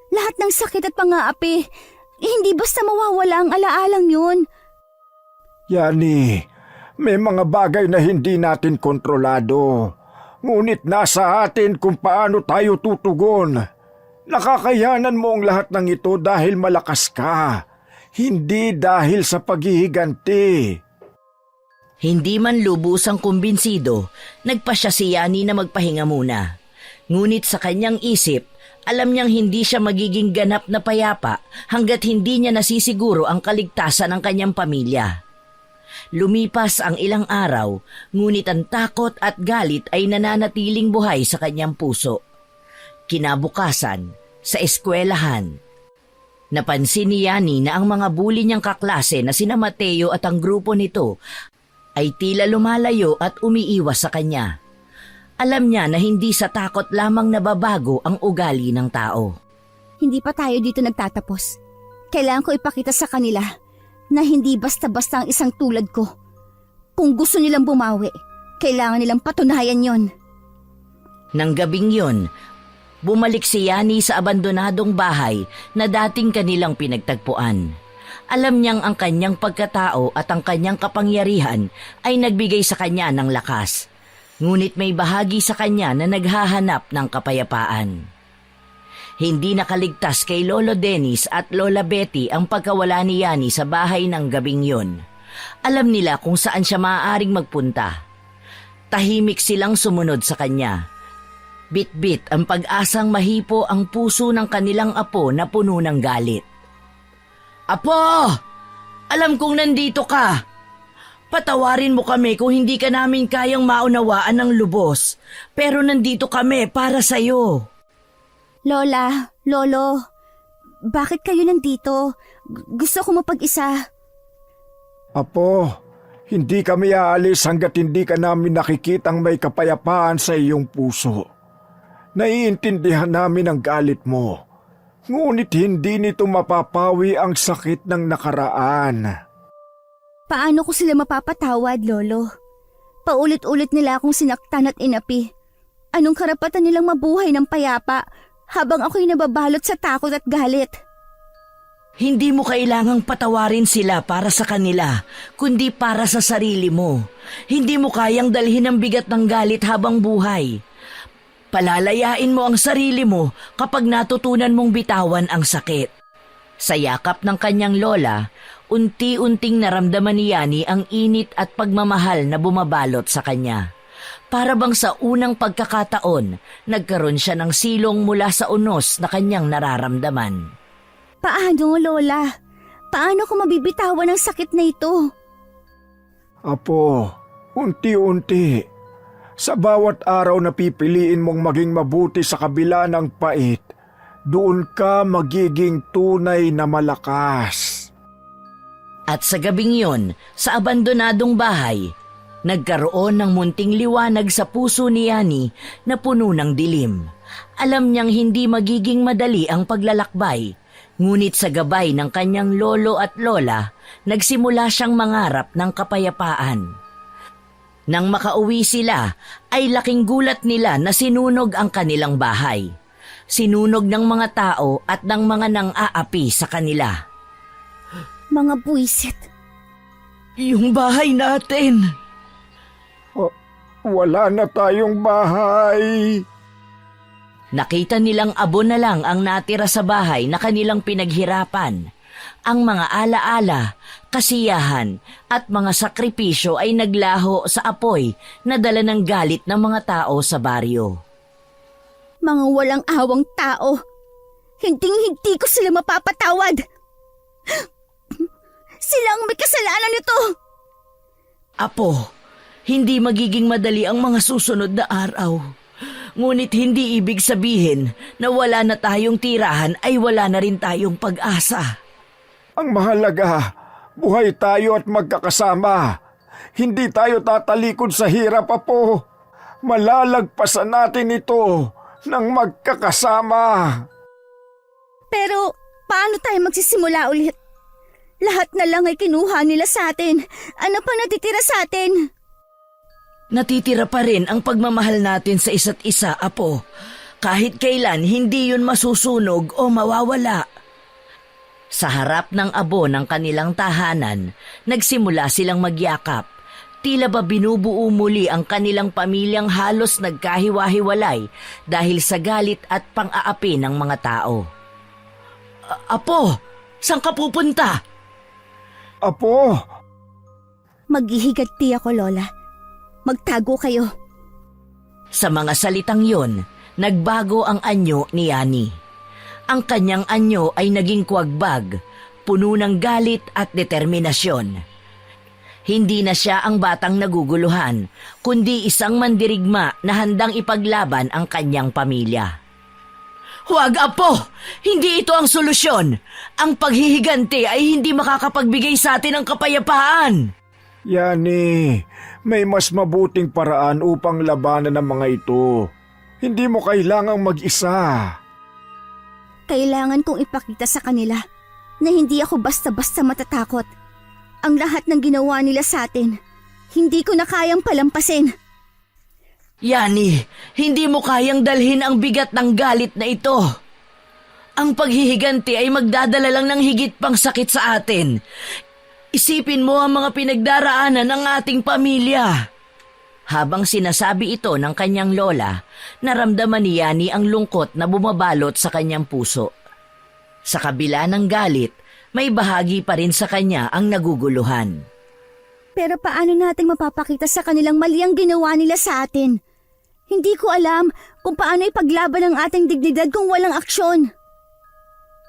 Lahat ng sakit at pang-aapi, hindi basta mawawala ang alaalang yun. Yani, may mga bagay na hindi natin kontrolado. Ngunit nasa atin kung paano tayo tutugon. Nakakayanan mo ang lahat ng ito dahil malakas ka, hindi dahil sa paghihiganti. Hindi man lubusang kumbinsido, nagpasya si Yani na magpahinga muna. Ngunit sa kanyang isip, alam niyang hindi siya magiging ganap na payapa hanggat hindi niya nasisiguro ang kaligtasan ng kanyang pamilya. Lumipas ang ilang araw, ngunit ang takot at galit ay nananatiling buhay sa kanyang puso. Kinabukasan, sa eskwelahan, napansin ni Yani na ang mga bully niyang kaklase na sina Mateo at ang grupo nito ay tila lumalayo at umiiwas sa kanya. Alam niya na hindi sa takot lamang nababago ang ugali ng tao. Hindi pa tayo dito nagtatapos. Kailangan ko ipakita sa kanila na hindi basta-basta ang isang tulad ko. Kung gusto nilang bumawi, kailangan nilang patunayan yon. Nang gabing yon, bumalik si Yani sa abandonadong bahay na dating kanilang pinagtagpuan. Alam niyang ang kanyang pagkatao at ang kanyang kapangyarihan ay nagbigay sa kanya ng lakas. Ngunit may bahagi sa kanya na naghahanap ng kapayapaan. Hindi nakaligtas kay Lolo Dennis at Lola Betty ang pagkawala ni Yani sa bahay ng gabing yon. Alam nila kung saan siya maaaring magpunta. Tahimik silang sumunod sa kanya. Bit-bit ang pag-asang mahipo ang puso ng kanilang apo na puno ng galit. Apo! Alam kong nandito ka. Patawarin mo kami kung hindi ka namin kayang maunawaan ng lubos. Pero nandito kami para sa'yo. Lola, Lolo, bakit kayo nandito? Gusto ko mapag-isa. Apo, hindi kami aalis hanggat hindi ka namin nakikitang may kapayapaan sa iyong puso. Naiintindihan namin ang galit mo. Ngunit hindi nito mapapawi ang sakit ng nakaraan. Paano ko sila mapapatawad, Lolo? Paulit-ulit nila akong sinaktan at inapi. Anong karapatan nilang mabuhay ng payapa habang ako'y nababalot sa takot at galit? Hindi mo kailangang patawarin sila para sa kanila, kundi para sa sarili mo. Hindi mo kayang dalhin ang bigat ng galit habang buhay. Palalayain mo ang sarili mo kapag natutunan mong bitawan ang sakit. Sa yakap ng kanyang lola, unti-unting naramdaman ni Yani ang init at pagmamahal na bumabalot sa kanya. Para bang sa unang pagkakataon, nagkaroon siya ng silong mula sa unos na kanyang nararamdaman. Paano, Lola? Paano ko mabibitawan ang sakit na ito? Apo, unti-unti. Sa bawat araw na pipiliin mong maging mabuti sa kabila ng pait, doon ka magiging tunay na malakas. At sa gabing yon, sa abandonadong bahay, nagkaroon ng munting liwanag sa puso ni Yani na puno ng dilim. Alam niyang hindi magiging madali ang paglalakbay, ngunit sa gabay ng kanyang lolo at lola, nagsimula siyang mangarap ng kapayapaan. Nang makauwi sila, ay laking gulat nila na sinunog ang kanilang bahay. Sinunog ng mga tao at ng mga nang-aapi sa kanila. Mga buwisit. Yung bahay natin! Wala na tayong bahay. Nakita nilang abo na lang ang natira sa bahay na kanilang pinaghirapan. Ang mga alaala, kasiyahan at mga sakripisyo ay naglaho sa apoy na dala ng galit ng mga tao sa baryo. Mga walang awang tao. Hinding-hindi ko sila mapapatawad. Sila ang may kasalanan nito. Apo, hindi magiging madali ang mga susunod na araw. Ngunit hindi ibig sabihin na wala na tayong tirahan ay wala na rin tayong pag-asa. Ang mahalaga, buhay tayo at magkakasama. Hindi tayo tatalikod sa hirap, Apo. Malalagpasan natin ito ng magkakasama. Pero paano tayo magsisimula ulit? Lahat na lang ay kinuha nila sa atin. Ano pa natitira sa atin? Natitira pa rin ang pagmamahal natin sa isa't isa, Apo. Kahit kailan hindi yun masusunog o mawawala. Sa harap ng abo ng kanilang tahanan, nagsimula silang magyakap. Tila ba binubuo muli ang kanilang pamilyang halos nagkahiwa-hiwalay dahil sa galit at pang-aapi ng mga tao. Apo, saan ka pupunta? Apo! Maghihigati ako, Lola. Magtago kayo. Sa mga salitang yon, nagbago ang anyo ni Yani. Ang kanyang anyo ay naging kuwagbag, puno ng galit at determinasyon. Hindi na siya ang batang naguguluhan, kundi isang mandirigma na handang ipaglaban ang kanyang pamilya. Huwag, Apo! Hindi ito ang solusyon! Ang paghihiganti ay hindi makakapagbigay sa atin ng kapayapaan! Yani, may mas mabuting paraan upang labanan ang mga ito. Hindi mo kailangang mag-isa. Kailangan kong ipakita sa kanila na hindi ako basta-basta matatakot. Ang lahat ng ginawa nila sa atin, hindi ko na kayang palampasin. Yani, hindi mo kayang dalhin ang bigat ng galit na ito. Ang paghihiganti ay magdadala lang ng higit pang sakit sa atin. Isipin mo ang mga pinagdaraanan ng ating pamilya. Habang sinasabi ito ng kanyang lola, naramdaman ni Yani ang lungkot na bumabalot sa kanyang puso. Sa kabila ng galit, may bahagi pa rin sa kanya ang naguguluhan. Pero paano natin mapapakita sa kanilang mali ang ginawa nila sa atin? Hindi ko alam kung paano ipaglaban ang ating dignidad kung walang aksyon.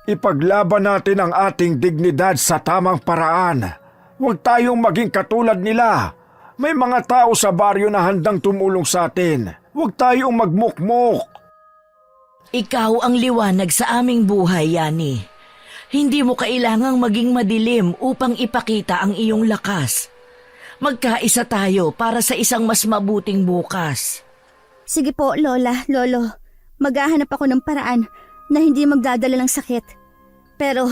Ipaglaban natin ang ating dignidad sa tamang paraan. Huwag tayong maging katulad nila. May mga tao sa baryo na handang tumulong sa atin. Huwag tayong magmukmok. Ikaw ang liwanag sa aming buhay, Yani. Hindi mo kailangang maging madilim upang ipakita ang iyong lakas. Magkaisa tayo para sa isang mas mabuting bukas. Sige po, Lola, Lolo. Maghahanap ako ng paraan na hindi magdadala ng sakit. Pero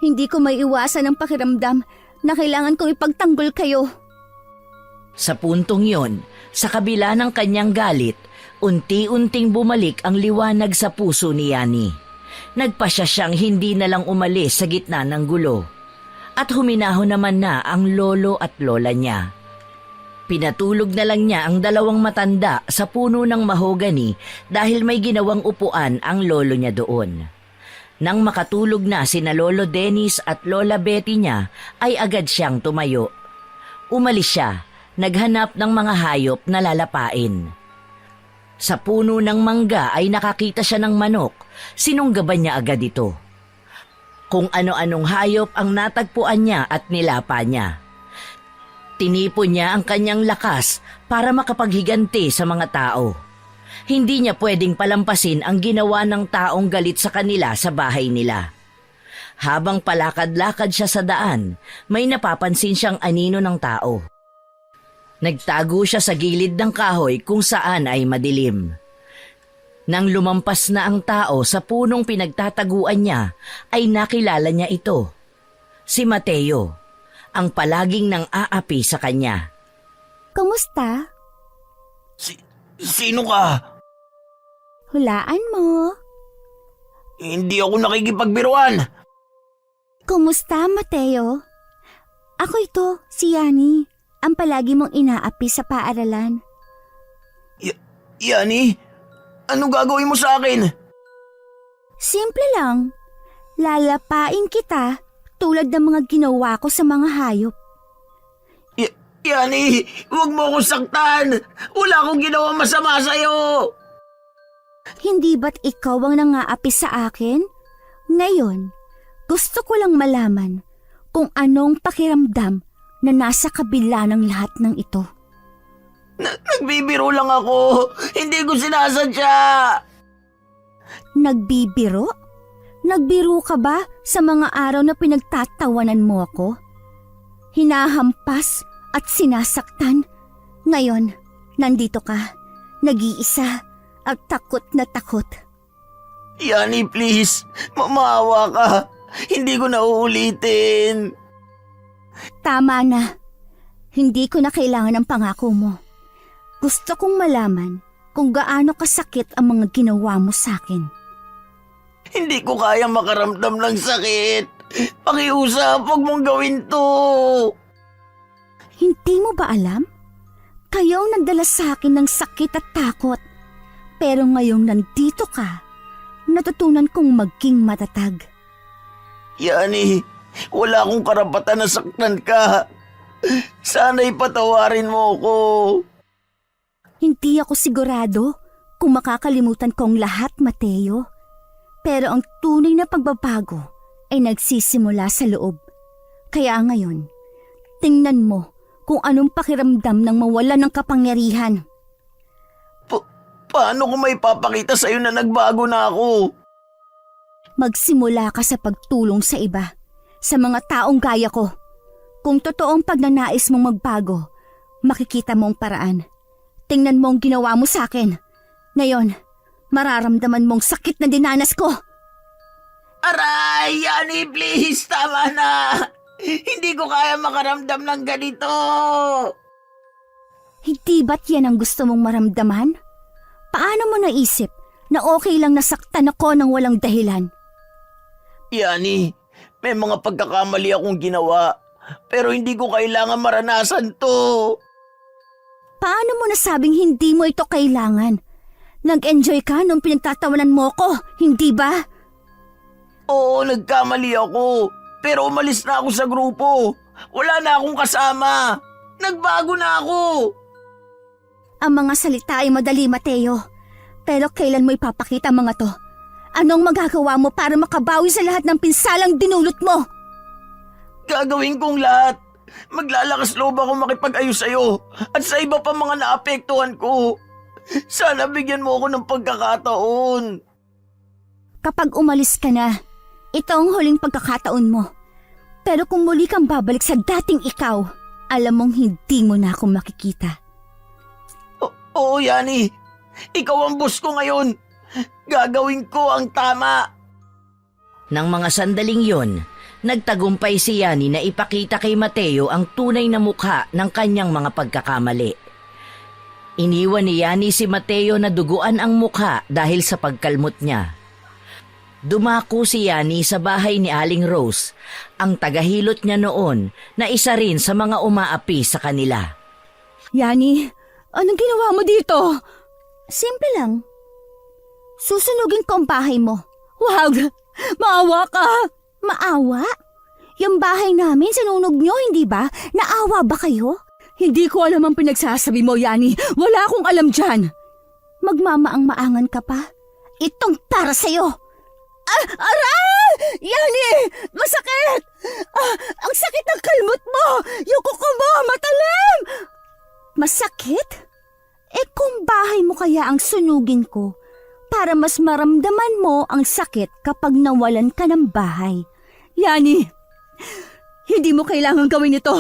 hindi ko maiiwasan ang pakiramdam na kailangan kong ipagtanggol kayo. Sa puntong yon, sa kabila ng kanyang galit, unti-unting bumalik ang liwanag sa puso ni Yani. Nagpasya siyang hindi na lang umalis sa gitna ng gulo. At huminahon naman na ang lolo at lola niya. Pinatulog na lang niya ang dalawang matanda sa puno ng mahogani dahil may ginawang upuan ang lolo niya doon. Nang makatulog na sina Lolo Dennis at Lola Betty niya, ay agad siyang tumayo. Umalis siya, naghanap ng mga hayop na lalapain. Sa puno ng mangga ay nakakita siya ng manok, sinunggaban niya agad ito. Kung ano-anong hayop ang natagpuan niya at nilapa niya. Tinipon niya ang kanyang lakas para makapaghiganti sa mga tao. Hindi niya pwedeng palampasin ang ginawa ng taong galit sa kanila sa bahay nila. Habang palakad-lakad siya sa daan, may napapansin siyang anino ng tao. Nagtago siya sa gilid ng kahoy kung saan ay madilim. Nang lumampas na ang tao sa punong pinagtataguan niya, ay nakilala niya ito. Si Mateo, ang palaging nang aapi sa kanya. Kumusta? Sino ka? Hulaan mo. Hindi ako nakikipagbiruan. Kumusta, Mateo? Ako ito, si Yani, ang palagi mong inaapi sa paaralan. Yani, anong gagawin mo sa akin? Simple lang. Lalapain kita tulad ng mga ginawa ko sa mga hayop. Yani, huwag mo akong saktan. Wala akong ginawa masama sa'yo. Hindi ba't ikaw ang nangaapi sa akin? Ngayon, gusto ko lang malaman kung anong pakiramdam na nasa kabila ng lahat ng ito. Nagbibiro lang ako. Hindi ko sinasadya. Nagbibiro? Nagbiro ka ba sa mga araw na pinagtatawanan mo ako? Hinahampas at sinasaktan. Ngayon, nandito ka, nag-iisa at takot na takot. Yani, please. Maawa ka. Hindi ko na uulitin. Tama na. Hindi ko na kailangan ng pangako mo. Gusto kong malaman kung gaano kasakit ang mga ginawa mo sa akin. Hindi ko kaya makaramdam ng sakit. Pakiusap, huwag mong gawin to. Hindi mo ba alam? Kayo ang nagdala sa akin ng sakit at takot. Pero ngayong nandito ka, natutunan kong maging matatag. Yani, wala akong karapatan na saktan ka. Sana'y patawarin mo ko. Hindi ako sigurado kung makakalimutan kong lahat, Mateo. Pero ang tunay na pagbabago ay nagsisimula sa loob. Kaya ngayon, tingnan mo kung anong pakiramdam ng mawala ng kapangyarihan. Paano ko may papakita sa'yo na nagbago na ako? Magsimula ka sa pagtulong sa iba, sa mga taong gaya ko. Kung totoong pagnanais mong magbago, makikita mo ang paraan. Tingnan mo ang ginawa mo sa akin. Ngayon, mararamdaman mong sakit na dinanas ko. Aray, Yani, please, tama na. Hindi ko kaya makaramdam ng ganito. Hindi ba't yan ang gusto mong maramdaman? Paano mo naisip na okay lang nasaktan ako ng walang dahilan? Yani, may mga pagkakamali akong ginawa, pero hindi ko kailangan maranasan to. Paano mo nasabing hindi mo ito kailangan? Nag-enjoy ka nung pinagtatawanan mo ko, hindi ba? Oo, nagkamali ako, pero umalis na ako sa grupo. Wala na akong kasama. Nagbago na ako! Ang mga salita ay madali, Mateo. Pero kailan mo ipapakita ang mga to? Anong magagawa mo para makabawi sa lahat ng pinsalang dinulot mo? Gagawin kong lahat. Maglalakas loob ako makipag-ayos sa'yo at sa iba pa mga naapektuhan ko. Sana bigyan mo ako ng pagkakataon. Kapag umalis ka na, ito ang huling pagkakataon mo. Pero kung muli kang babalik sa dating ikaw, alam mong hindi mo na ako makikita. Oo, Yani. Ikaw ang boss ko ngayon. Gagawin ko ang tama. Nang mga sandaling yon, nagtagumpay si Yani na ipakita kay Mateo ang tunay na mukha ng kanyang mga pagkakamali. Iniwan ni Yani si Mateo na duguan ang mukha dahil sa pagkalmot niya. Dumako si Yani sa bahay ni Aling Rose, ang tagahilot niya noon na isa rin sa mga umaapi sa kanila. Yani, anong ginawa mo dito? Simple lang. Susunugin ko ang bahay mo. Wag! Maawa ka! Maawa? Yung bahay namin sinunog nyo, hindi ba? Naawa ba kayo? Hindi ko alam ang pinagsasabi mo, Yani. Wala akong alam dyan. Magmamaang-maangan ka pa? Itong para sa'yo. Aray! Yani! Masakit! Ang sakit ng kalmot mo! Yung kuko mo! Matalim! Masakit? Eh kung bahay mo kaya ang sunugin ko, para mas maramdaman mo ang sakit kapag nawalan ka ng bahay. Yani! Hindi mo kailangan gawin ito.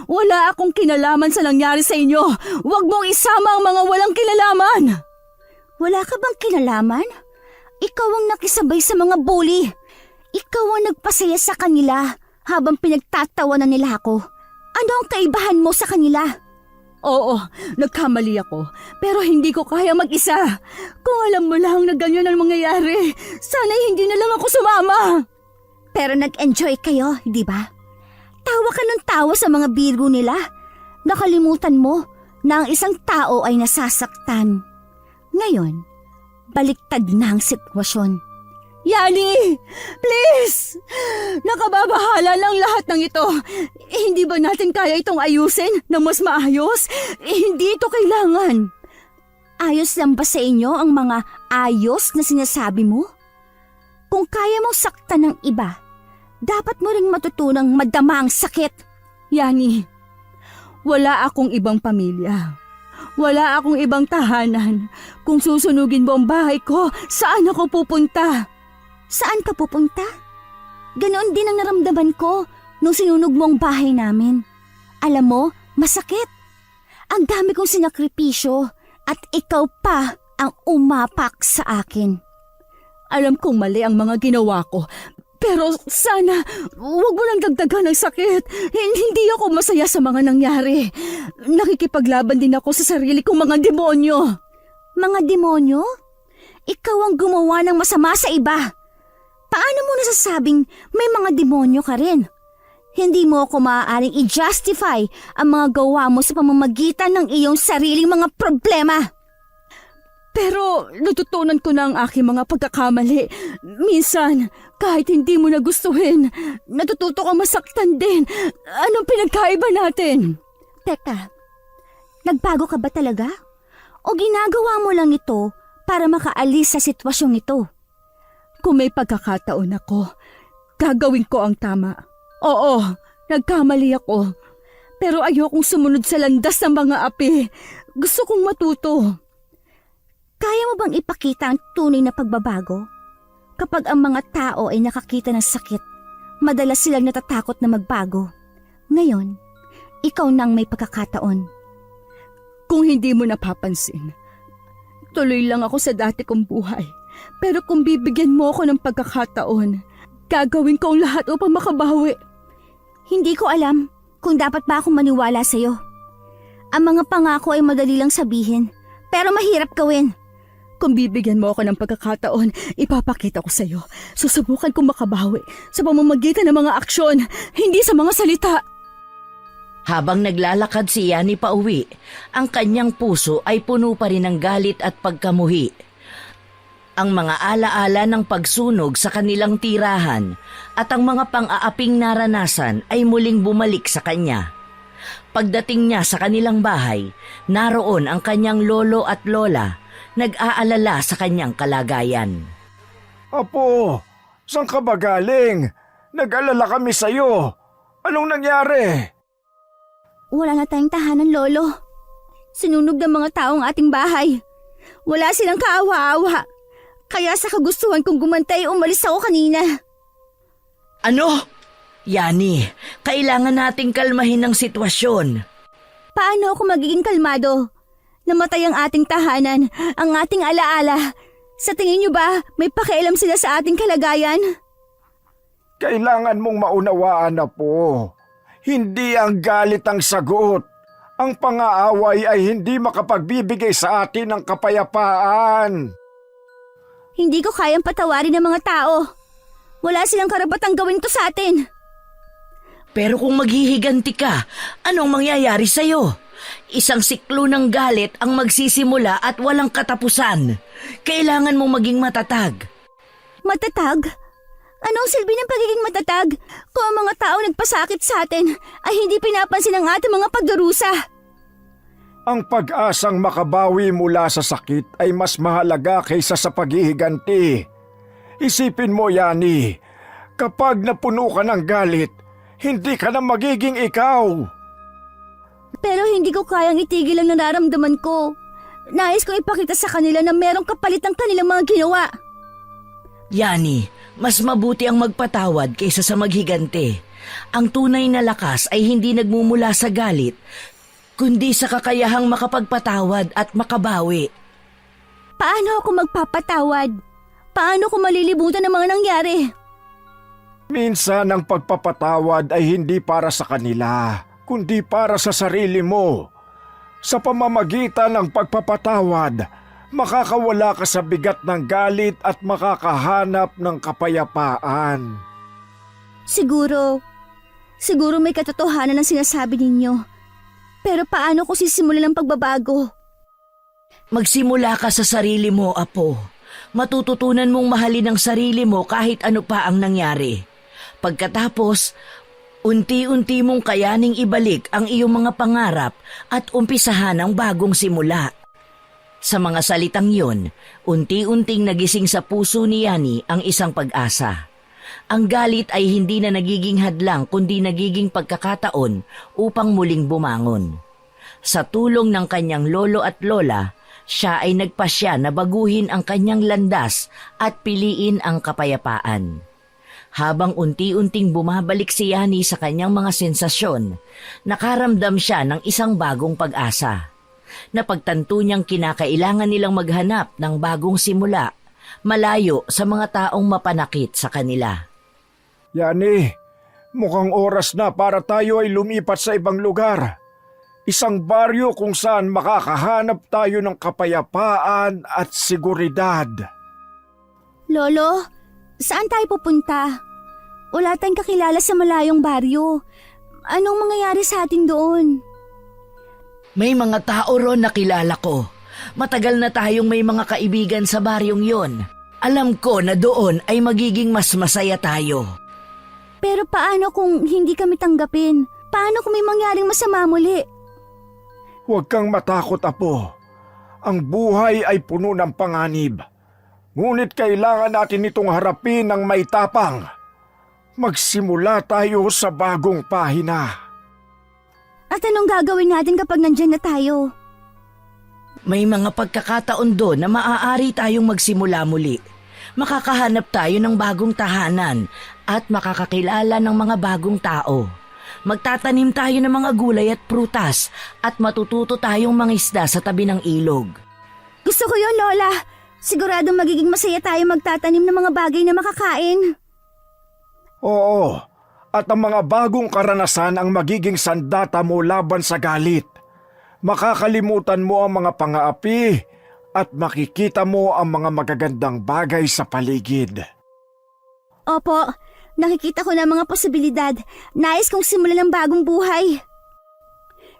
Wala akong kinalaman sa nangyari sa inyo. Huwag mong isama ang mga walang kinalaman. Wala ka bang kinalaman? Ikaw ang nakisabay sa mga bully. Ikaw ang nagpasaya sa kanila habang pinagtatawanan nila ako. Ano ang kaibahan mo sa kanila? Oo, nagkamali ako. Pero hindi ko kaya mag-isa. Kung alam mo lang na ganyan ang mangyayari, sana hindi na lang ako sumama. Pero nag-enjoy kayo, di ba? Tawa ka ng tawa sa mga biro nila. Nakalimutan mo na ang isang tao ay nasasaktan. Ngayon, baliktad na ang sitwasyon. Yani! Please! Nakababahala lang lahat ng ito. Hindi ba natin kaya itong ayusin na mas maayos? Hindi ito kailangan. Ayos lang ba sa inyo ang mga ayos na sinasabi mo? Kung kaya mong saktan ng iba, dapat mo ring matutunang madama ang sakit. Yani, wala akong ibang pamilya. Wala akong ibang tahanan. Kung susunugin mo ang bahay ko, saan ako pupunta? Saan ka pupunta? Ganoon din ang naramdaman ko nung sinunog mo ang bahay namin. Alam mo, masakit. Ang dami kong sinakripisyo at ikaw pa ang umapak sa akin. Alam kong mali ang mga ginawa ko. Pero sana, huwag mo lang dagdagan ng sakit. Hindi ako masaya sa mga nangyari. Nakikipaglaban din ako sa sarili kong mga demonyo. Mga demonyo? Ikaw ang gumawa ng masama sa iba. Paano mo nasasabing may mga demonyo ka rin? Hindi mo ako maaaring i-justify ang mga gawa mo sa pamamagitan ng iyong sariling mga problema. Pero natutunan ko na ang aking mga pagkakamali. Minsan, kahit hindi mo nagustuhin, natututo ka masaktan din. Anong pinagkaiba natin? Teka, nagbago ka ba talaga? O ginagawa mo lang ito para makaalis sa sitwasyong ito? Kung may pagkakataon ako, gagawin ko ang tama. Oo, nagkamali ako. Pero ayokong sumunod sa landas ng mga api. Gusto kong matuto. Kaya mo bang ipakita ang tunay na pagbabago? Kapag ang mga tao ay nakakita ng sakit, madalas silang natatakot na magbago. Ngayon, ikaw nang may pagkakataon. Kung hindi mo napapansin, tuloy lang ako sa dati kong buhay. Pero kung bibigyan mo ako ng pagkakataon, gagawin ko ang lahat upang makabawi. Hindi ko alam kung dapat ba akong maniwala sa'yo. Ang mga pangako ay madali lang sabihin, pero mahirap gawin. Kung bibigyan mo ako ng pagkakataon, ipapakita ko sa'yo. Susubukan kong makabawi sa pamamagitan ng mga aksyon, hindi sa mga salita. Habang naglalakad si Yani pauwi, ang kanyang puso ay puno pa rin ng galit at pagkamuhi. Ang mga alaala ng pagsunog sa kanilang tirahan at ang mga pang-aaping naranasan ay muling bumalik sa kanya. Pagdating niya sa kanilang bahay, naroon ang kanyang lolo at lola, nag-aalala sa kanyang kalagayan. Apo, saan ka ba galing? Nag-alala kami sa'yo. Anong nangyari? Wala na tayong tahanan, Lolo. Sinunog ng mga taong ating bahay. Wala silang kaawa-awa. Kaya sa kagustuhan kong gumantay, umalis ako kanina. Ano? Yani, kailangan nating kalmahin ang sitwasyon. Paano ako magiging kalmado? Namatay ang ating tahanan, ang ating alaala. Sa tingin niyo ba, may pakialam sila sa ating kalagayan? Kailangan mong maunawaan na po. Hindi ang galit ang sagot. Ang pang-aaway ay hindi makapagbibigay sa atin ng kapayapaan. Hindi ko kayang patawarin ng mga tao. Wala silang karapatang gawin to sa atin. Pero kung maghihiganti ka, anong mangyayari sa'yo? Isang siklo ng galit ang magsisimula at walang katapusan. Kailangan mong maging matatag. Matatag? Anong silbi ng pagiging matatag kung ang mga tao nagpasakit sa atin ay hindi pinapansin ang ating mga pagdurusa? Ang pag-asang makabawi mula sa sakit ay mas mahalaga kaysa sa paghihiganti. Isipin mo, Yani, kapag napuno ka ng galit, hindi ka na magiging ikaw. Pero hindi ko kayang itigil ang nararamdaman ko. Nais kong ipakita sa kanila na merong kapalit ang kanilang mga ginawa. Yani, mas mabuti ang magpatawad kaysa sa maghigante. Ang tunay na lakas ay hindi nagmumula sa galit, kundi sa kakayahang makapagpatawad at makabawi. Paano ako magpapatawad? Paano ko malilimutan ang mga nangyari? Minsan ang pagpapatawad ay hindi para sa kanila, kundi para sa sarili mo. Sa pamamagitan ng pagpapatawad, makakawala ka sa bigat ng galit at makakahanap ng kapayapaan. Siguro may katotohanan ang sinasabi ninyo. Pero paano ko sisimulan ang pagbabago? Magsimula ka sa sarili mo, Apo. Matututunan mong mahalin ang sarili mo kahit ano pa ang nangyari. Pagkatapos, unti-unti mong kayaning ibalik ang iyong mga pangarap at umpisahan ang bagong simula. Sa mga salitang yon, unti-unting nagising sa puso ni Yani ang isang pag-asa. Ang galit ay hindi na nagiging hadlang kundi nagiging pagkakataon upang muling bumangon. Sa tulong ng kanyang lolo at lola, siya ay nagpasya na baguhin ang kanyang landas at piliin ang kapayapaan. Habang unti-unting bumabalik si Yani sa kanyang mga sensasyon, nakaramdam siya ng isang bagong pag-asa. Napagtanto niyang kinakailangan nilang maghanap ng bagong simula, malayo sa mga taong mapanakit sa kanila. Yani, mukhang oras na para tayo ay lumipat sa ibang lugar. Isang baryo kung saan makakahanap tayo ng kapayapaan at seguridad. Lolo, saan tayo pupunta? Wala tayong kakilala sa malayong baryo. Anong mangyayari sa atin doon? May mga tao ron na kilala ko. Matagal na tayong may mga kaibigan sa baryong yon. Alam ko na doon ay magiging mas masaya tayo. Pero paano kung hindi kami tanggapin? Paano kung may mangyaring masama muli? Huwag kang matakot, Apo. Ang buhay ay puno ng panganib. Ngunit kailangan natin itong harapin ng may tapang. Magsimula tayo sa bagong pahina. At anong gagawin natin kapag nandyan na tayo? May mga pagkakataon doon na maaari tayong magsimula muli. Makakahanap tayo ng bagong tahanan at makakakilala ng mga bagong tao. Magtatanim tayo ng mga gulay at prutas at matututo tayong mangisda sa tabi ng ilog. Gusto ko yun, Lola. Siguradong magiging masaya tayo magtatanim ng mga bagay na makakain. Oo, at ang mga bagong karanasan ang magiging sandata mo laban sa galit. Makakalimutan mo ang mga pang-aapi at makikita mo ang mga magagandang bagay sa paligid. Opo, nakikita ko na mga posibilidad. Nais kong simulan ng bagong buhay.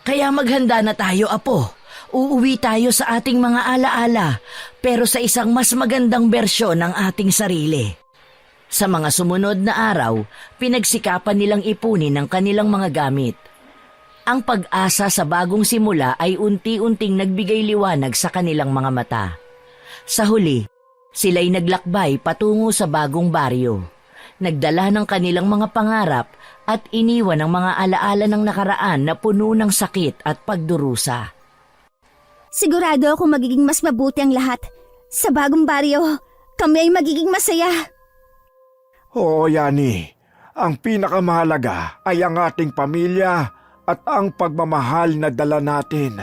Kaya maghanda na tayo, Apo. Uuwi tayo sa ating mga alaala, pero sa isang mas magandang bersyon ng ating sarili. Sa mga sumunod na araw, pinagsikapan nilang ipunin ang kanilang mga gamit. Ang pag-asa sa bagong simula ay unti-unting nagbigay liwanag sa kanilang mga mata. Sa huli, sila'y naglakbay patungo sa bagong baryo. Nagdala ng kanilang mga pangarap at iniwan ang mga alaala ng nakaraan na puno ng sakit at pagdurusa. Sigurado akong magiging mas mabuti ang lahat. Sa bagong baryo, kami ay magiging masaya. Oo, Yani. Ang pinakamahalaga ay ang ating pamilya at ang pagmamahal na dala natin.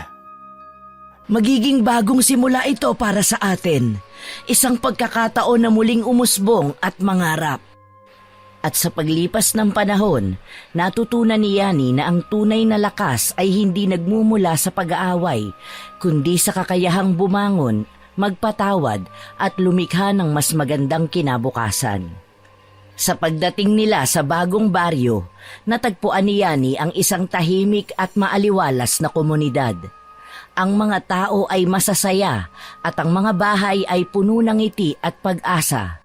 Magiging bagong simula ito para sa atin. Isang pagkakataon na muling umusbong at mangarap. At sa paglipas ng panahon, natutunan ni Yani na ang tunay na lakas ay hindi nagmumula sa pag-aaway, kundi sa kakayahang bumangon, magpatawad at lumikha ng mas magandang kinabukasan. Sa pagdating nila sa bagong baryo, natagpuan ni Yani ang isang tahimik at maaliwalas na komunidad. Ang mga tao ay masasaya at ang mga bahay ay puno ng ngiti at pag-asa.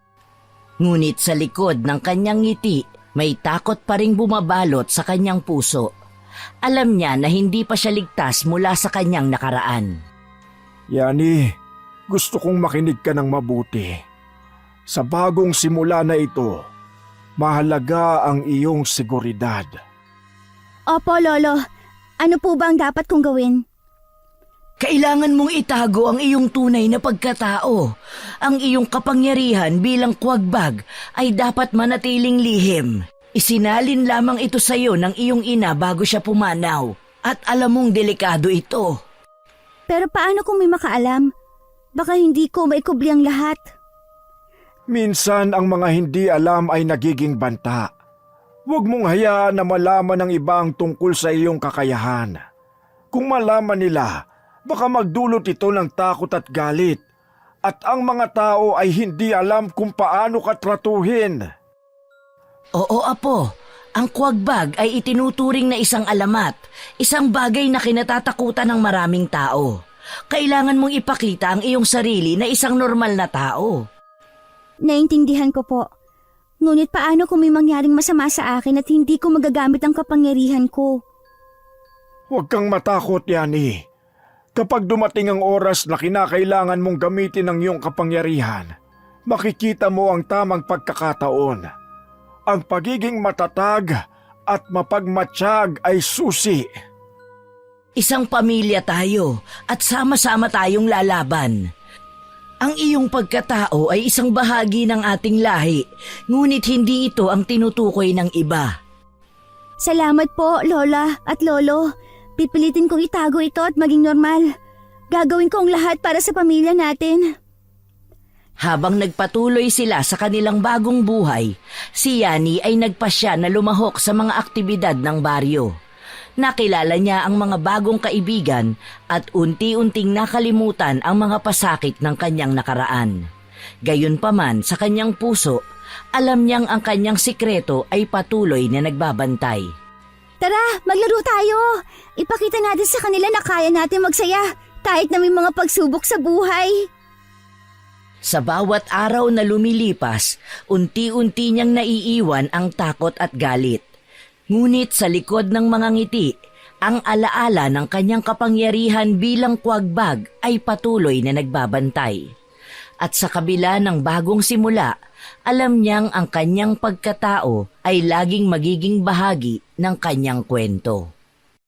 Ngunit sa likod ng kanyang ngiti, may takot pa ring bumabalot sa kanyang puso. Alam niya na hindi pa siya ligtas mula sa kanyang nakaraan. Yani, gusto kong makinig ka ng mabuti. Sa bagong simula na ito, mahalaga ang iyong seguridad. Opo, Lolo. Ano po ba ang dapat kong gawin? Kailangan mong itago ang iyong tunay na pagkatao. Ang iyong kapangyarihan bilang kuwagbag ay dapat manatiling lihim. Isinalin lamang ito sa iyo ng iyong ina bago siya pumanaw. At alam mong delikado ito. Pero paano kung may makaalam? Baka hindi ko maikubli ang lahat. Minsan ang mga hindi alam ay nagiging banta. Huwag mong hayaan na malaman ng iba ang tungkol sa iyong kakayahan. Kung malaman nila, baka magdulot ito ng takot at galit. At ang mga tao ay hindi alam kung paano ka tratuhin. Oo, Apo. Ang kuwagbag ay itinuturing na isang alamat, isang bagay na kinatatakutan ng maraming tao. Kailangan mong ipakita ang iyong sarili na isang normal na tao. Naintindihan ko po. Ngunit paano kung may mangyaring masama sa akin at hindi ko magagamit ang kapangyarihan ko? Huwag kang matakot, Yani. Kapag dumating ang oras na kinakailangan mong gamitin ang iyong kapangyarihan, makikita mo ang tamang pagkakataon. Ang pagiging matatag at mapagmatsyag ay susi. Isang pamilya tayo at sama-sama tayong lalaban. Ang iyong pagkatao ay isang bahagi ng ating lahi, ngunit hindi ito ang tinutukoy ng iba. Salamat po, Lola at Lolo. Pipilitin kong itago ito at maging normal. Gagawin ko ang lahat para sa pamilya natin. Habang nagpatuloy sila sa kanilang bagong buhay, si Yani ay nagpasya na lumahok sa mga aktibidad ng baryo. Nakilala niya ang mga bagong kaibigan at unti-unting nakalimutan ang mga pasakit ng kanyang nakaraan. Gayunpaman sa kanyang puso, alam niyang ang kanyang sikreto ay patuloy na nagbabantay. Tara, maglaro tayo! Ipakita natin sa kanila na kaya natin magsaya kahit na may mga pagsubok sa buhay. Sa bawat araw na lumilipas, unti-unti niyang naiiwan ang takot at galit. Ngunit sa likod ng mga ngiti, ang alaala ng kanyang kapangyarihan bilang kuwagbag ay patuloy na nagbabantay. At sa kabila ng bagong simula, alam niyang ang kanyang pagkatao ay laging magiging bahagi ng kanyang kwento.